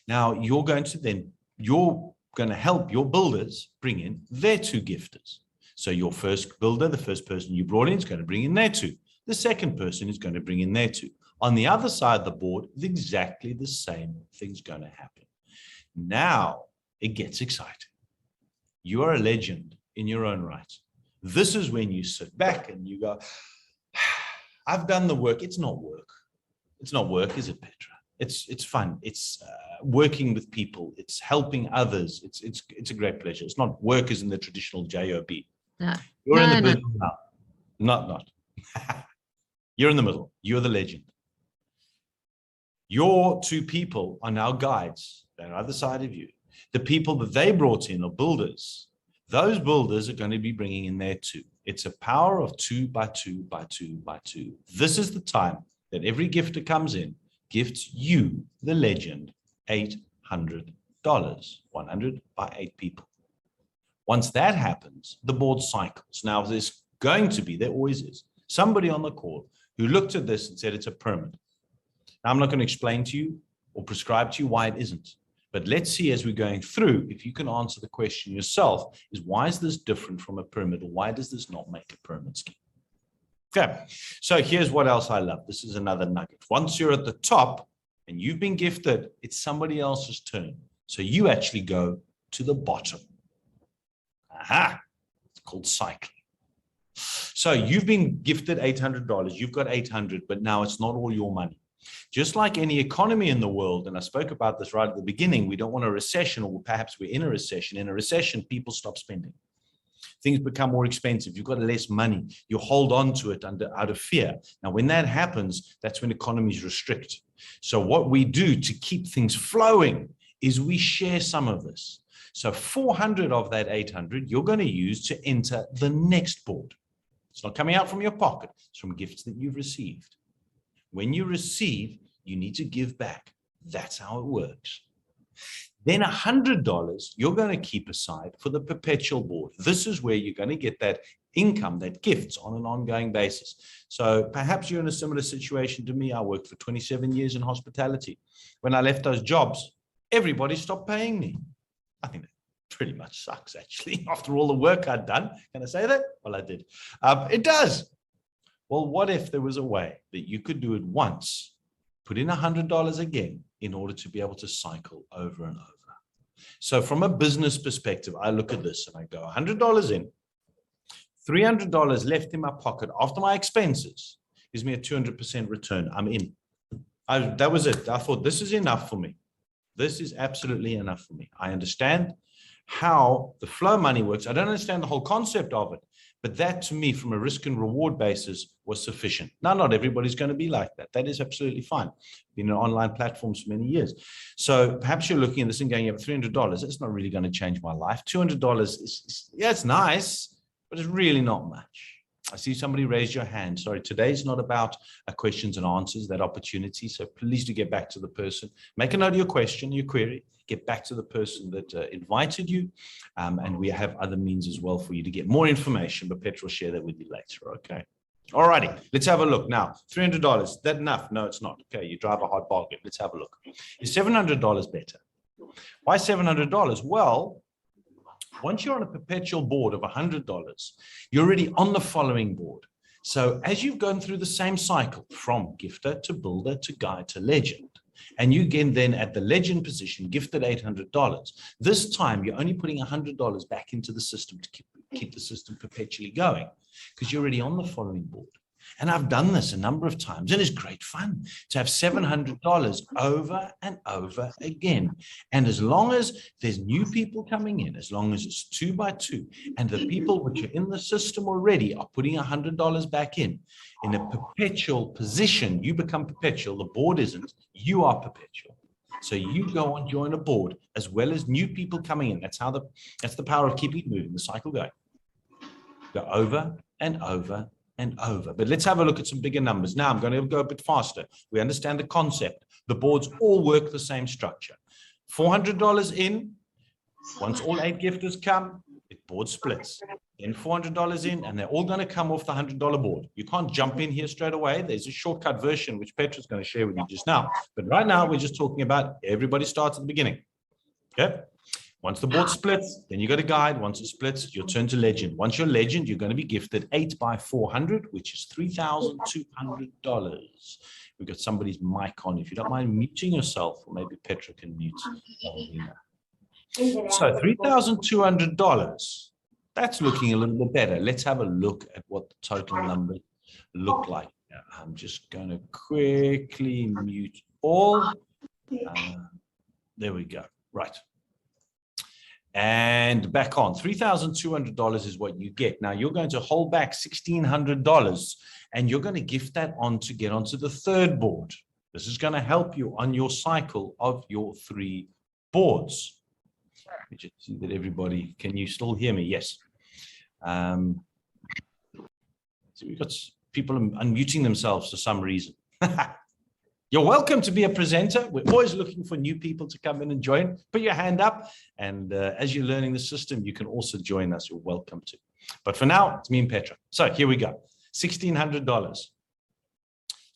Now, you're going to help your builders bring in their 2 gifters. So your first builder, the first person you brought in, is going to bring in their 2. The second person is going to bring in their 2. On the other side of the board, exactly the same thing's going to happen. Now it gets exciting. You are a legend in your own right. This is when you sit back and you go, I've done the work. It's not work. It's not work, is it, Petra? It's fun. It's working with people. It's helping others. It's a great pleasure. It's not work as in the traditional job. No. You're in the No. business now. Not. You're in the middle. You're the legend. Your two people are now guides. They're on the other side of you. The people that they brought in are builders. Those builders are going to be bringing in their two. It's a power of 2 by 2 by 2 by 2. This is the time that every gifter comes in, gifts you, the legend, $800. 100 by 8 people. Once that happens, the board cycles. Now, there's going to be, there always is, somebody on the call who looked at this and said it's a pyramid. Now, I'm not going to explain to you or prescribe to you why it isn't. But let's see as we're going through, if you can answer the question yourself, is why is this different from a pyramid, or why does this not make a pyramid scheme? Okay, so here's what else I love. This is another nugget. Once you're at the top and you've been gifted, it's somebody else's turn. So you actually go to the bottom. Aha, it's called cycling. So you've been gifted $800. You've got 800, but now it's not all your money. Just like any economy in the world, and I spoke about this right at the beginning, we don't want a recession, or perhaps we're in a recession. In a recession, people stop spending. Things become more expensive. You've got less money. You hold on to it out of fear. Now, when that happens, that's when economies restrict. So what we do to keep things flowing is we share some of this. So 400 of that 800, you're going to use to enter the next board. It's not coming out from your pocket. It's from gifts that you've received. When you receive, you need to give back. That's how it works. Then $100 you're going to keep aside for the perpetual board. This is where you're going to get that income, that gifts on an ongoing basis. So perhaps you're in a similar situation to me. I worked for 27 years in hospitality. When I left those jobs, everybody stopped paying me. I think that pretty much sucks, actually. After all the work I'd done. Can I say that? Well, I did. It does. Well, what if there was a way that you could do it once, put in $100 again in order to be able to cycle over and over? So from a business perspective, I look at this and I go $100 in, $300 left in my pocket after my expenses gives me a 200% return. I'm in. That was it. I thought this is enough for me. This is absolutely enough for me. I understand how the flow money works. I don't understand the whole concept of it. But that, to me, from a risk and reward basis, was sufficient. Now, not everybody's going to be like that. That is absolutely fine. Been on online platforms for many years. So perhaps you're looking at this and going, you have $300. That's not really going to change my life. $200 is, yeah, it's nice, but it's really not much. I see somebody raise your hand. Sorry, today's not about questions and answers, that opportunity. So please do get back to the person. Make a note of your question, your query. Get back to the person that invited you. And we have other means as well for you to get more information, but Petra will share that with you later, okay? All righty, let's have a look now. $300, is that enough? No, it's not. Okay, you drive a hard bargain. Let's have a look. Is $700 better? Why $700? Well, once you're on a perpetual board of $100, you're already on the following board. So as you've gone through the same cycle from gifter to builder to guide to legend, and you again then at the legend position, gifted $800. This time you're only putting $100 back into the system to keep the system perpetually going because you're already on the following board. And I've done this a number of times, and it's great fun to have $700 over and over again. And as long as there's new people coming in, as long as it's 2 by 2, and the people which are in the system already are putting $100 back in a perpetual position, you become perpetual. The board isn't, you are perpetual. So you go and join a board as well as new people coming in. That's the power of keeping it moving, the cycle going. Go over and over and over. But let's have a look at some bigger numbers. Now I'm going to go a bit faster. We understand the concept. The boards all work the same structure. $400 in. Once all 8 gifters come, the board splits. Then $400 in, and they're all going to come off the $100 board. You can't jump in here straight away. There's a shortcut version, which Petra's going to share with you just now. But right now, we're just talking about everybody starts at the beginning. Okay? Once the board splits, then you got a guide. Once it splits, your turn to legend. Once you're legend, you're going to be gifted 8 by 400, which is $3,200. We've got somebody's mic on. If you don't mind muting yourself, or maybe Petra can mute. So $3,200. That's looking a little bit better. Let's have a look at what the total numbers look like. I'm just going to quickly mute all. There we go. Right. And back on. $3,200 is what you get. Now you're going to hold back $1,600 and you're going to gift that on to get onto the third board. This is going to help you on your cycle of your 3 boards. Let me just see that everybody, can you still hear me? Yes. So we've got people unmuting themselves for some reason. You're welcome to be a presenter. We're always looking for new people to come in and join. Put your hand up. And as you're learning the system, you can also join us. You're welcome to. But for now, it's me and Petra. So here we go. $1,600.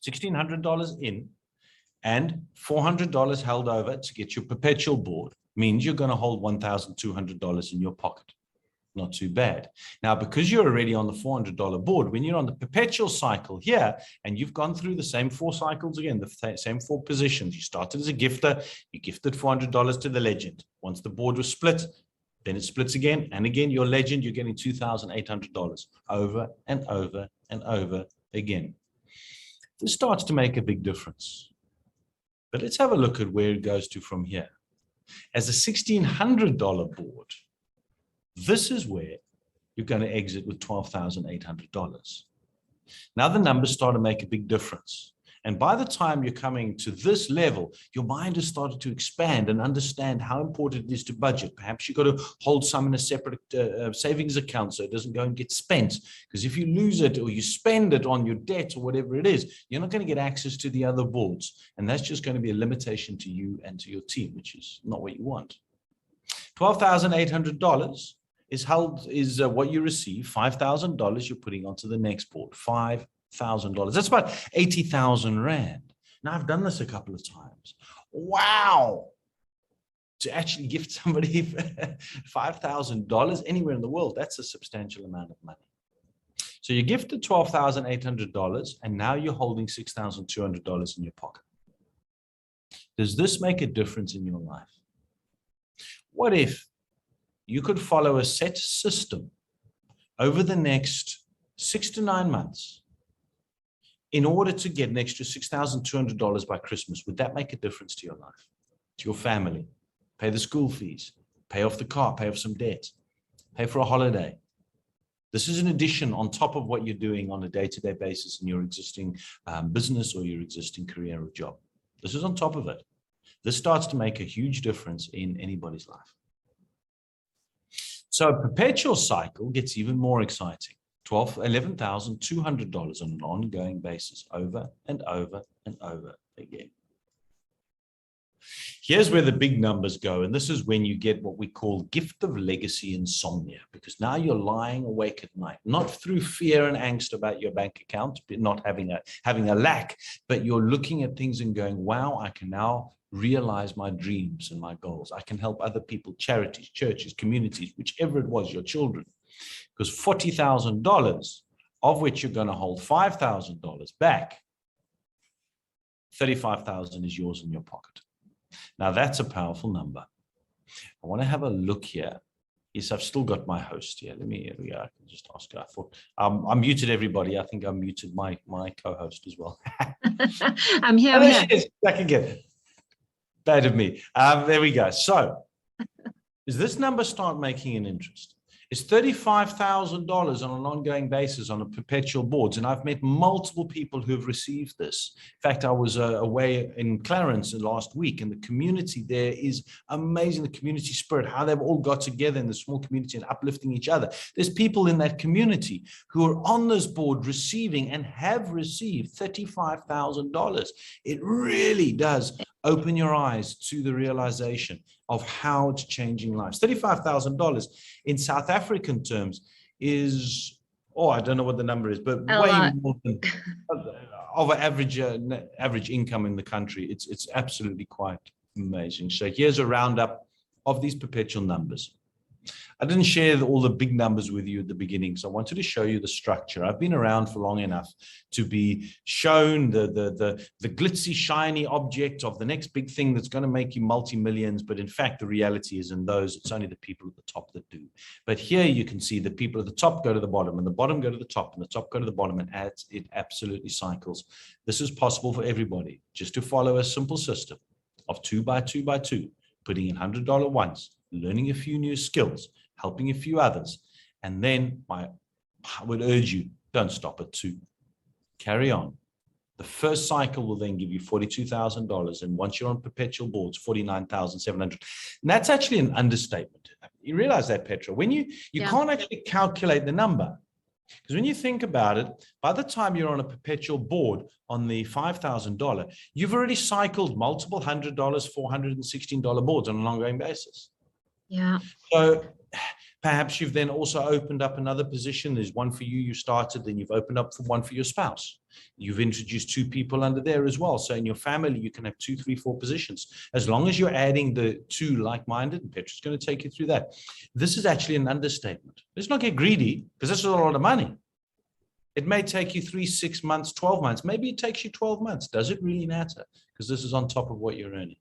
$1,600 in and $400 held over to get your perpetual board means you're going to hold $1,200 in your pocket. Not too bad. Now, because you're already on the $400 board, when you're on the perpetual cycle here, and you've gone through the same 4 cycles again, the same 4 positions, you started as a gifter, you gifted $400 to the legend. Once the board was split, then it splits again, and again, your legend, you're getting $2,800 over and over and over again. This starts to make a big difference. But let's have a look at where it goes to from here. As a $1,600 board, this is where you're going to exit with $12,800. Now the numbers start to make a big difference. And by the time you're coming to this level, your mind has started to expand and understand how important it is to budget. Perhaps you've got to hold some in a separate savings account so it doesn't go and get spent. Because if you lose it or you spend it on your debt or whatever it is, you're not going to get access to the other boards. And that's just going to be a limitation to you and to your team, which is not what you want. $12,800 is what you receive. $5,000 you're putting onto the next board. $5,000. That's about 80,000 Rand. Now, I've done this a couple of times. Wow. To actually gift somebody $5,000 anywhere in the world, that's a substantial amount of money. So you gifted $12,800 and now you're holding $6,200 in your pocket. Does this make a difference in your life? What if you could follow a set system over the next 6 to 9 months in order to get an extra $6,200 by Christmas? Would that make a difference to your life, to your family? Pay the school fees, pay off the car, pay off some debt, pay for a holiday. This is an addition on top of what you're doing on a day-to-day basis in your existing business or your existing career or job. This is on top of it. This starts to make a huge difference in anybody's life. So a perpetual cycle gets even more exciting. $11,200 on an ongoing basis, over and over and over again. Here's where the big numbers go, and this is when you get what we call gift of legacy insomnia, because now you're lying awake at night, not through fear and angst about your bank account, not having a lack, but you're looking at things and going, wow, I can now realize my dreams and my goals. I can help other people, charities, churches, communities, whichever it was, your children. Because $40,000, of which you're going to hold $5,000 back, $35,000 is yours in your pocket. Now that's a powerful number. I want to have a look here. Yes, I've still got my host here. Here we go. I can just ask her. I thought I muted everybody. I think I muted my co-host as well. I'm here. Oh, there she is. Back again. Bad of me. There we go. So, does this number start making an interest? It's $35,000 on an ongoing basis on a perpetual boards. And I've met multiple people who have received this. In fact, I was away in Clarence last week, and the community there is amazing. The community spirit, how they've all got together in the small community and uplifting each other. There's people in that community who are on this board receiving and have received $35,000. It really does open your eyes to the realization of how it's changing lives. $35,000 in South African terms is, I don't know what the number is, but way more than of an average income in the country. It's absolutely quite amazing. So here's a roundup of these perpetual numbers. I didn't share all the big numbers with you at the beginning, so I wanted to show you the structure. I've been around for long enough to be shown the glitzy, shiny object of the next big thing that's going to make you multi-millions, but in fact, the reality is in those, it's only the people at the top that do. But here you can see the people at the top go to the bottom, and the bottom go to the top, and the top go to the bottom, and it absolutely cycles. This is possible for everybody, just to follow a simple system. of 2x2x2, putting in $100 once, learning a few new skills, helping a few others. And then I would urge you, don't stop at 2. Carry on. The first cycle will then give you $42,000. And once you're on perpetual boards, $49,700. And that's actually an understatement. You realize that, Petra, when you can't actually calculate the number. Because when you think about it, by the time you're on a perpetual board on the $5,000, you've already cycled multiple $100, $416 boards on an ongoing basis. Yeah. So perhaps you've then also opened up another position. There's one for you, you started, then you've opened up for one for your spouse. You've introduced 2 people under there as well. So in your family, you can have 2, 3, 4 positions. As long as you're adding the 2 like-minded, and Petra's going to take you through that. This is actually an understatement. Let's not get greedy, because this is a lot of money. It may take you 3, 6 months, 12 months. Maybe it takes you 12 months. Does it really matter? Because this is on top of what you're earning.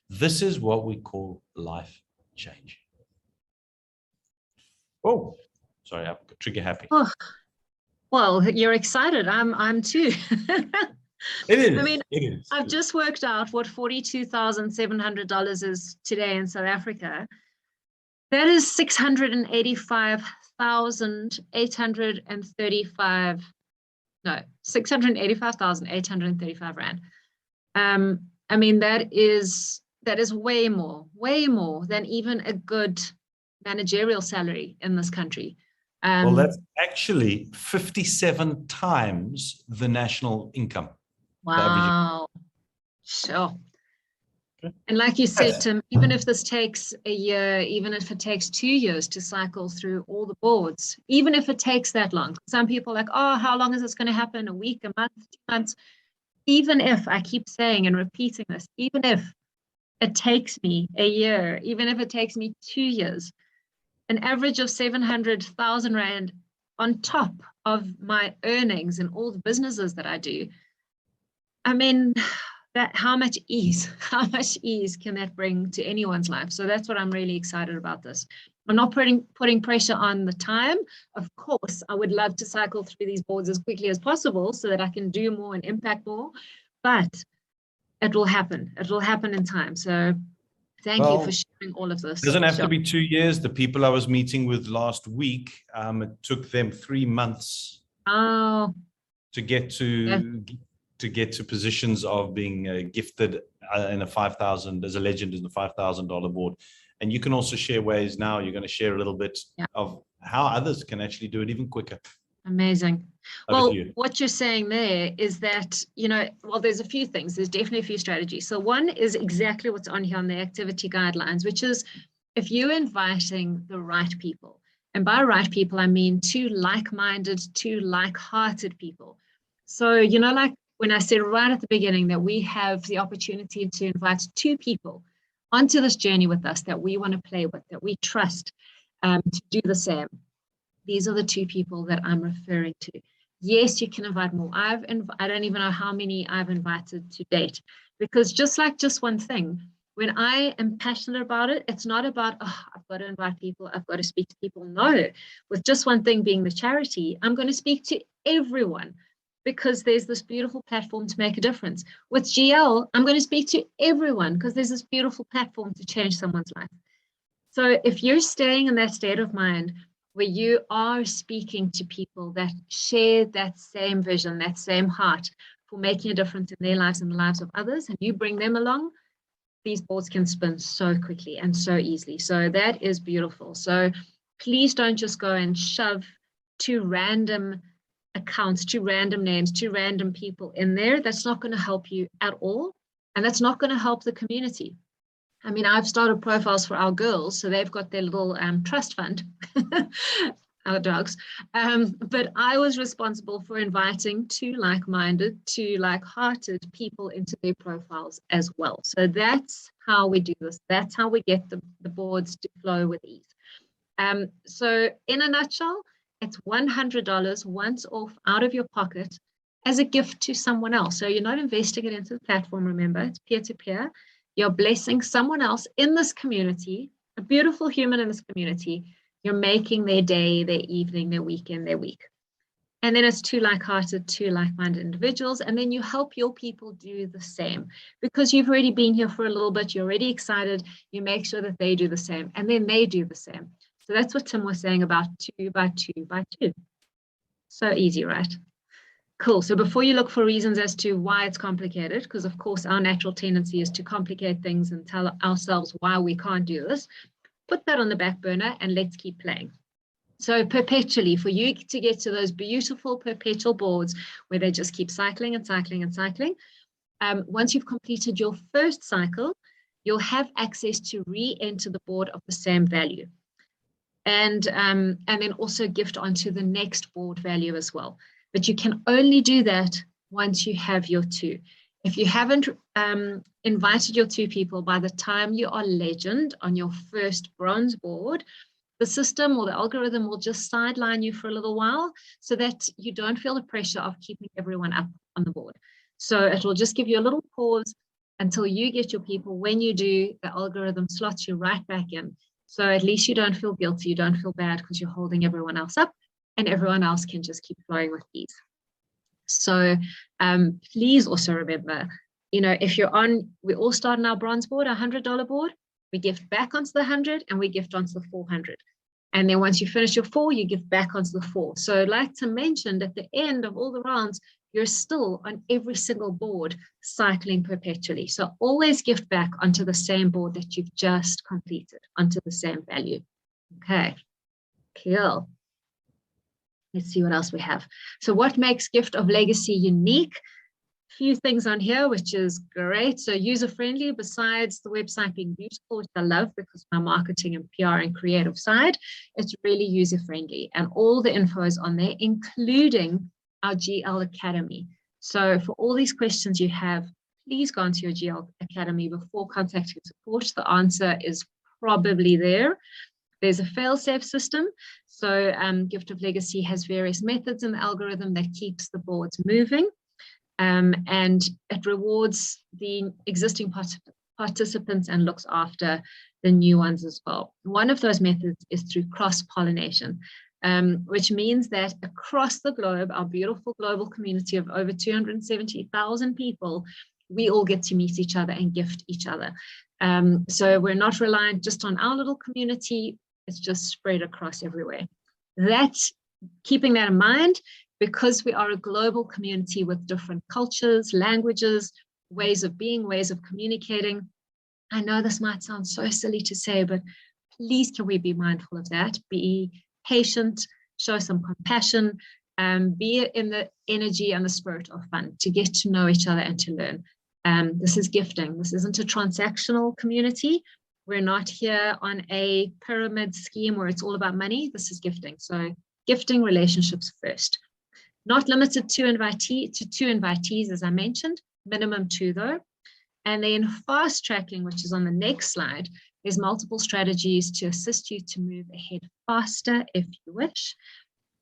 This is what we call life change. Oh, sorry, I'm trigger happy. Oh, well, you're excited. I'm too. It is. I mean, it is. I've just worked out what $42,700 is today in South Africa. That is $685,835 rand. I mean, that is way more than even a good managerial salary in this country. Well, that's actually 57 times the national income. Wow. Sure. Okay. And like you said, Tim, even if this takes a year, even if it takes 2 years to cycle through all the boards, even if it takes that long, some people are like, oh, how long is this going to happen? A week, a month, 2 months? Even if, I keep saying and repeating this, even if it takes me a year, even if it takes me 2 years, an average of 700,000 Rand on top of my earnings in all the businesses that I do. I mean, that how much ease can that bring to anyone's life? So that's what I'm really excited about this. I'm not putting pressure on the time. Of course, I would love to cycle through these boards as quickly as possible so that I can do more and impact more, but it will happen. It will happen in time. So thank you for sharing all of this. It doesn't have to be 2 years. The people I was meeting with last week, it took them 3 months to get to positions of being gifted in a 5,000 as a legend in the $5,000 board. And you can also share ways now. You're going to share a little bit of how others can actually do it even quicker. Amazing. Well, what you're saying there is that, well, there's a few things. There's definitely a few strategies. So one is exactly what's on here on the activity guidelines, which is if you're inviting the right people, and by right people, I mean 2 like-minded, 2 like-hearted people. So, like when I said right at the beginning that we have the opportunity to invite 2 people onto this journey with us that we want to play with, that we trust to do the same. These are the 2 people that I'm referring to. Yes, you can invite more. I don't even know how many I've invited to date, because just one thing, when I am passionate about it, it's not about, oh, I've got to invite people, I've got to speak to people. No, with just one thing being the charity, I'm going to speak to everyone because there's this beautiful platform to make a difference. With GL, I'm going to speak to everyone because there's this beautiful platform to change someone's life. So if you're staying in that state of mind where you are speaking to people that share that same vision, that same heart for making a difference in their lives and the lives of others, and you bring them along, these boards can spin so quickly and so easily. So that is beautiful. So please don't just go and shove 2 random accounts, 2 random names, 2 random people in there. That's not going to help you at all. And that's not going to help the community. I mean, I've started profiles for our girls, so they've got their little trust fund, our dogs. But I was responsible for inviting 2 like-minded, 2 like-hearted people into their profiles as well. So that's how we do this. That's how we get the boards to flow with ease. So in a nutshell, it's $100 once off out of your pocket as a gift to someone else. So you're not investing it into the platform, remember, it's peer-to-peer. You're blessing someone else in this community, a beautiful human in this community. You're making their day, their evening, their weekend, their week. And then it's two like-hearted, two like-minded individuals. And then you help your people do the same because you've already been here for a little bit. You're already excited. You make sure that they do the same and then they do the same. So that's what Tim was saying about 2 by 2 by 2. So easy, right? Cool. So before you look for reasons as to why it's complicated, because of course our natural tendency is to complicate things and tell ourselves why we can't do this, put that on the back burner and let's keep playing. So perpetually, for you to get to those beautiful perpetual boards where they just keep cycling and cycling and cycling, once you've completed your first cycle, you'll have access to re-enter the board of the same value. And then also gift onto the next board value as well. But you can only do that once you have your 2. If you haven't invited your 2 people by the time you are legend on your first bronze board, the system or the algorithm will just sideline you for a little while so that you don't feel the pressure of keeping everyone up on the board. So it will just give you a little pause until you get your people. When you do, the algorithm slots you right back in. So at least you don't feel guilty, you don't feel bad because you're holding everyone else up and everyone else can just keep flowing with ease. So please also remember, if you're on, we all start on our bronze board, a $100 board, we gift back onto the 100 and we gift onto the 400. And then once you finish your 4, you give back onto the 4. So like Tim mentioned, at the end of all the rounds, you're still on every single board cycling perpetually. So always gift back onto the same board that you've just completed, onto the same value. Okay, cool. Let's see what else we have. So what makes Gift of Legacy unique? Few things on here, which is great. So user-friendly, besides the website being beautiful, which I love because my marketing and PR and creative side, it's really user-friendly. And all the info is on there, including our GL Academy. So for all these questions you have, please go onto your GL Academy before contacting support. The answer is probably there. There's a fail-safe system. So Gift of Legacy has various methods in the algorithm that keeps the boards moving. And it rewards the existing participants and looks after the new ones as well. One of those methods is through cross-pollination, which means that across the globe, our beautiful global community of over 270,000 people, we all get to meet each other and gift each other. So we're not reliant just on our little community, it's just spread across everywhere. Keeping that in mind, because we are a global community with different cultures, languages, ways of being, ways of communicating. I know this might sound so silly to say, but please can we be mindful of that? Be patient, show some compassion, be in the energy and the spirit of fun to get to know each other and to learn. This is gifting. This isn't a transactional community. We're not here on a pyramid scheme where it's all about money. This is gifting. So gifting relationships first. Not limited to two invitees, as I mentioned, minimum 2 though. And then fast tracking, which is on the next slide, there's multiple strategies to assist you to move ahead faster if you wish.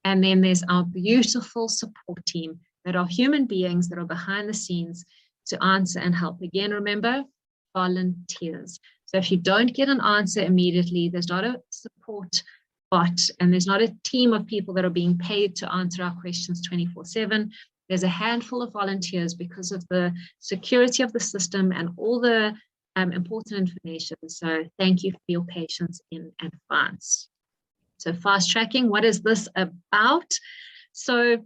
And then there's our beautiful support team that are human beings that are behind the scenes to answer and help. Again, remember, volunteers. So if you don't get an answer immediately, there's not a support bot and there's not a team of people that are being paid to answer our questions 24/7. There's a handful of volunteers because of the security of the system and all the important information. So thank you for your patience in advance. So fast tracking, what is this about? So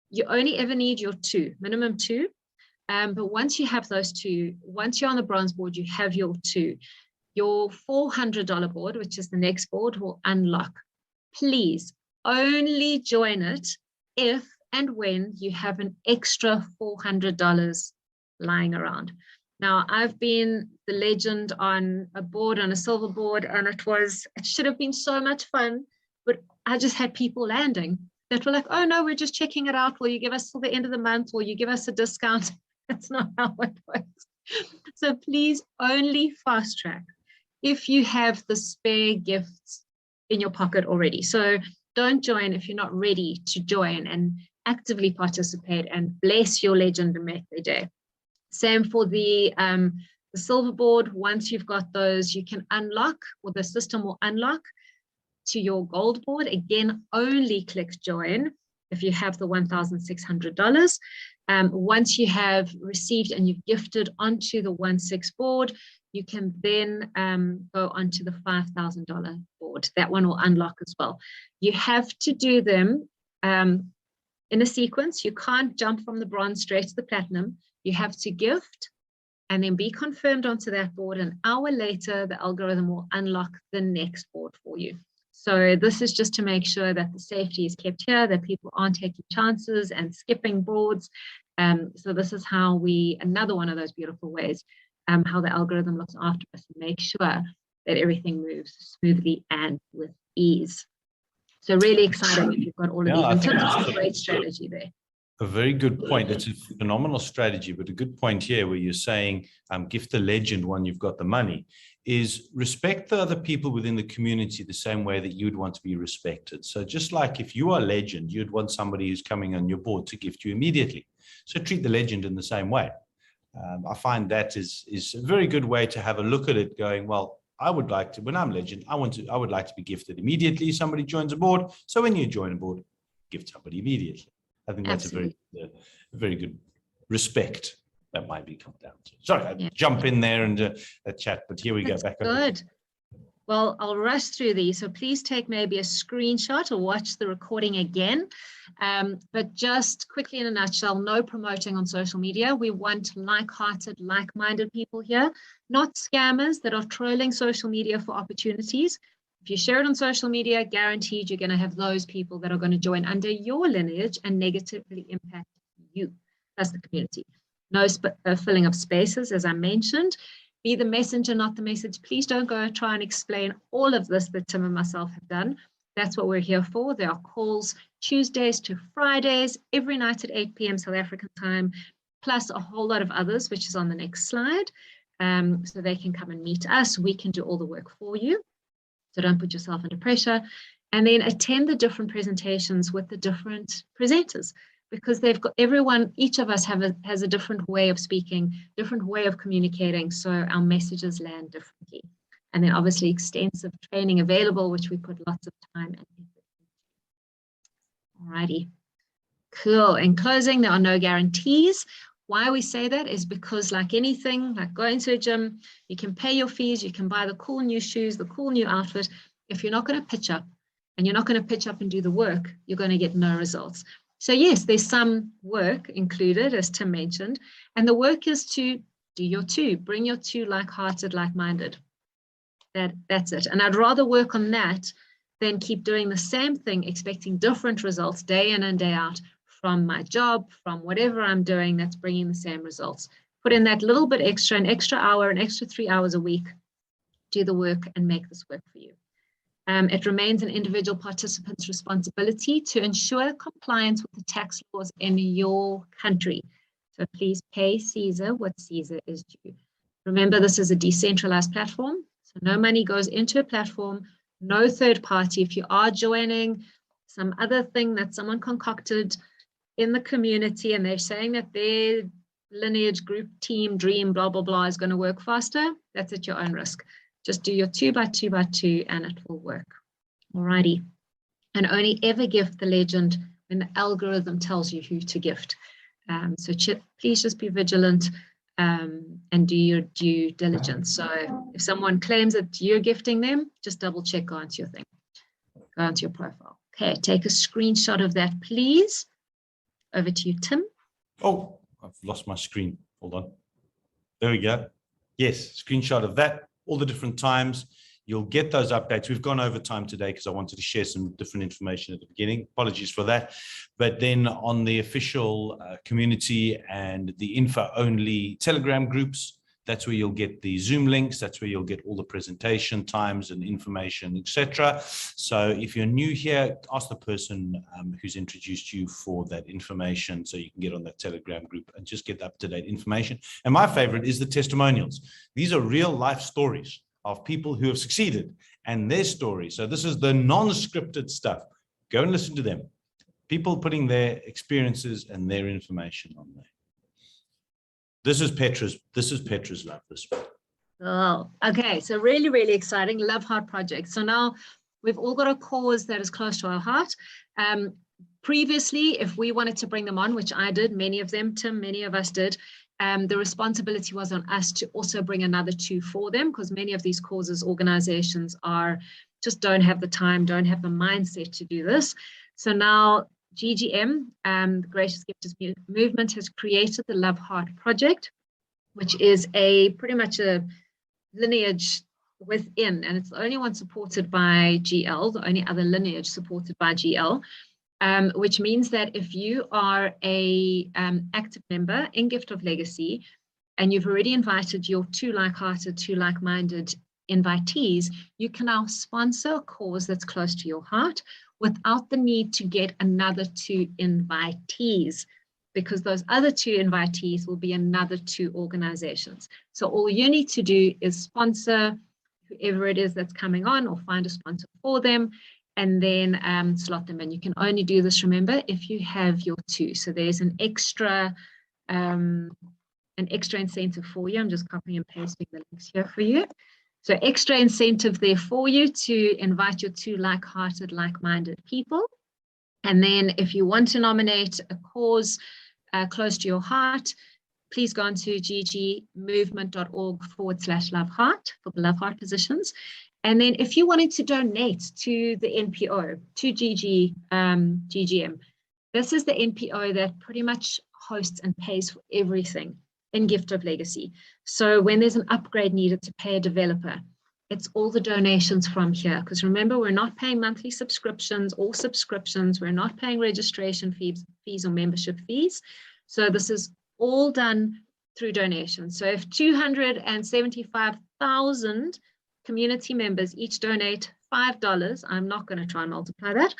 you only ever need your 2, minimum 2. But once you have those 2, once you're on the bronze board, you have your 2. Your $400 board, which is the next board, will unlock. Please only join it if and when you have an extra $400 lying around. Now, I've been the legend on a board, on a silver board, and it should have been so much fun, but I just had people landing that were like, oh no, we're just checking it out. Will you give us till the end of the month? Will you give us a discount? That's not how it works. So please only fast track if you have the spare gifts in your pocket already. So don't join if you're not ready to join and actively participate and bless your legend and make their day. Same for the silver board. Once you've got those, you can unlock, or the system will unlock to your gold board. Again, only click join if you have the $1,600. Once you have received and you've gifted onto the 1/6 board, you can then go onto the $5,000 board. That one will unlock as well. You have to do them in a sequence. You can't jump from the bronze straight to the platinum. You have to gift and then be confirmed onto that board. An hour later, the algorithm will unlock the next board for you. So this is just to make sure that the safety is kept here, that people aren't taking chances and skipping boards. So this is how another one of those beautiful ways, how the algorithm looks after us and make sure that everything moves smoothly and with ease. So really exciting if you've got all of these. And Tim's got a great strategy there. A very good point. It's a phenomenal strategy, but a good point here where you're saying, gift the legend when you've got the money, is respect the other people within the community the same way that you'd want to be respected. So just like if you are legend, you'd want somebody who's coming on your board to gift you immediately. So treat the legend in the same way. I find that is a very good way to have a look at it, going, well, I would like to, when I'm legend, I would like to be gifted immediately. Somebody joins a board. So when you join a board, gift somebody immediately. I think that's a very good respect that might be come down to. Sorry, I jump in there and chat, but here we go. Back good. Well, I'll rush through these. So please take maybe a screenshot or watch the recording again. But just quickly in a nutshell, no promoting on social media. We want like-hearted, like-minded people here, not scammers that are trolling social media for opportunities. If you share it on social media, guaranteed you're going to have those people that are going to join under your lineage and negatively impact you. That's the community. No filling of spaces, as I mentioned. Be the messenger, not the message. Please don't go try and explain all of this that Tim and myself have done. That's what we're here for. There are calls Tuesdays to Fridays, every night at 8 p.m. South African time, plus a whole lot of others, which is on the next slide. So they can come and meet us. We can do all the work for you. So don't put yourself under pressure. And then attend the different presentations with the different presenters, because they've got each of us has a different way of speaking, different way of communicating. So our messages land differently. And then obviously extensive training available, which we put lots of time and effort into. Alrighty, cool. In closing, there are no guarantees. Why we say that is because, like anything, like going to a gym, you can pay your fees, you can buy the cool new shoes, the cool new outfit. If you're not going to pitch up and you're not going to pitch up and do the work, you're going to get no results. So yes, there's some work included, as Tim mentioned, and the work is to do your two, bring your two like-hearted, like-minded. That's it. And I'd rather work on that than keep doing the same thing, expecting different results day in and day out from my job, from whatever I'm doing that's bringing the same results. Put in that little bit extra, an extra hour, an extra 3 hours a week, do the work and make this work for you. It remains an individual participant's responsibility to ensure compliance with the tax laws in your country. So please pay Caesar what Caesar is due. Remember, this is a decentralized platform, so no money goes into a platform, no third party. If you are joining some other thing that someone concocted in the community and they're saying that their lineage, group, team, dream, blah, blah, blah is going to work faster, that's at your own risk. Just do your 2 by 2 by 2 and it will work. Alrighty. And only ever gift the legend when the algorithm tells you who to gift. So please just be vigilant and do your due diligence. So if someone claims that you're gifting them, just double check, go onto your thing. Go onto your profile. Okay, take a screenshot of that, please. Over to you, Tim. Oh, I've lost my screen. Hold on. There we go. Yes, screenshot of that. All the different times. You'll get those updates. We've gone over time today because I wanted to share some different information at the beginning. Apologies for that. But then on the official community and the info-only Telegram groups, that's where you'll get the Zoom links. That's where you'll get all the presentation times and information, etc. So if you're new here, ask the person who's introduced you for that information so you can get on that Telegram group and just get up-to-date information. And my favorite is the testimonials. These are real life stories of people who have succeeded and their stories. So this is the non-scripted stuff. Go and listen to them. People putting their experiences and their information on there. This is Petra's love this one. Oh, okay. So really, really exciting. Love Heart Project. So now we've all got a cause that is close to our heart. Previously, if we wanted to bring them on, which I did, many of them, Tim, many of us did, the responsibility was on us to also bring another 2 for them, because many of these causes, organizations just don't have the time, don't have the mindset to do this. So now GGM, the Gracious Gifters Movement, has created the Love Heart Project, which is pretty much a lineage within, and it's the only one supported by GL, the only other lineage supported by GL, which means that if you are a active member in Gift of Legacy and you've already invited your 2 like-hearted, 2 like-minded invitees, you can now sponsor a cause that's close to your heart without the need to get another 2 invitees, because those other 2 invitees will be another 2 organizations. So all you need to do is sponsor whoever it is that's coming on, or find a sponsor for them, and then slot them in. You can only do this, remember, if you have your 2. So there's an extra incentive for you. I'm just copying and pasting the links here for you. So extra incentive there for you to invite your 2 like-hearted, like-minded people. And then if you want to nominate a cause close to your heart, please go on to ggmovement.org/loveheart for the Love Heart positions. And then if you wanted to donate to the NPO, to GGM, this is the NPO that pretty much hosts and pays for everything in Gift of Legacy. So when there's an upgrade needed to pay a developer, it's all the donations from here. Because remember, we're not paying monthly subscriptions or subscriptions. We're not paying registration fees or membership fees. So this is all done through donations. So if 275,000 community members each donate $5, I'm not going to try and multiply that,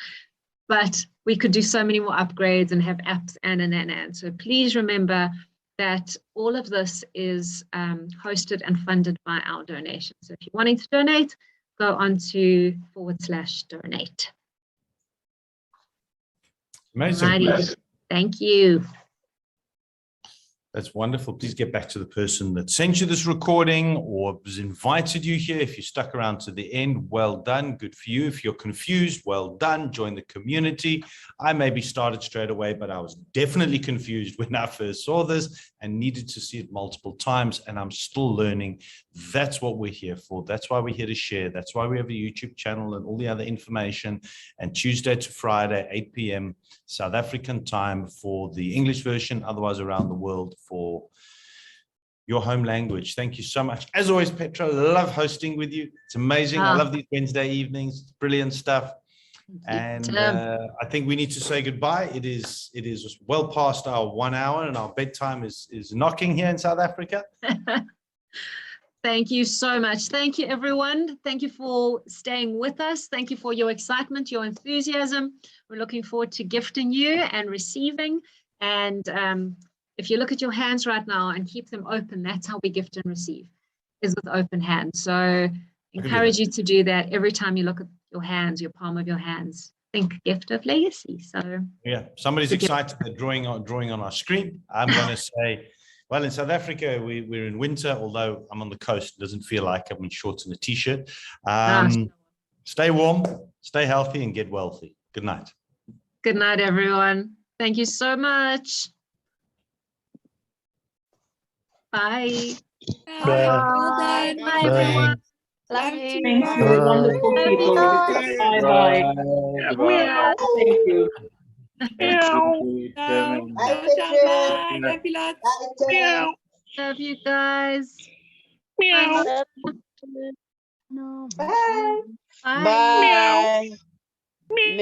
but we could do so many more upgrades and have apps and. So please remember that all of this is hosted and funded by our donation. So if you're wanting to donate, go on to /donate. Amazing. Alrighty. Thank you. That's wonderful. Please get back to the person that sent you this recording or has invited you here. If you stuck around to the end, well done. Good for you. If you're confused, well done. Join the community. I maybe started straight away, but I was definitely confused when I first saw this and needed to see it multiple times. And I'm still learning. That's what we're here for. That's why we're here to share. That's why we have a YouTube channel and all the other information. And Tuesday to Friday, 8 p.m. South African time for the English version, otherwise around the world for your home language. Thank you so much. As always, Petra, love hosting with you. It's amazing. I love these Wednesday evenings. It's brilliant stuff. And I think we need to say goodbye. It is well past our 1 hour and our bedtime is knocking here in South Africa. Thank you so much. Thank you, everyone. Thank you for staying with us. Thank you for your excitement, your enthusiasm. We're looking forward to gifting you and receiving. And if you look at your hands right now and keep them open, that's how we gift and receive, is with open hands. So encourage you to do that every time you look at your hands, your palm of your hands. Think Gift of Legacy. So yeah, somebody's excited. They're drawing on our screen. I'm going to say, well, in South Africa, we're in winter, although I'm on the coast. It doesn't feel like I'm in shorts and a t-shirt. Stay warm, stay healthy, and get wealthy. Good night. Good night, everyone. Thank you so much. Bye. Bye. Bye, bye everyone. Love you. Thank you, wonderful people. Bye-bye. Bye. Thank you. Ciao. Bye. Love you lots. Love you guys. Meow. Bye. Bye. Bye. Meow.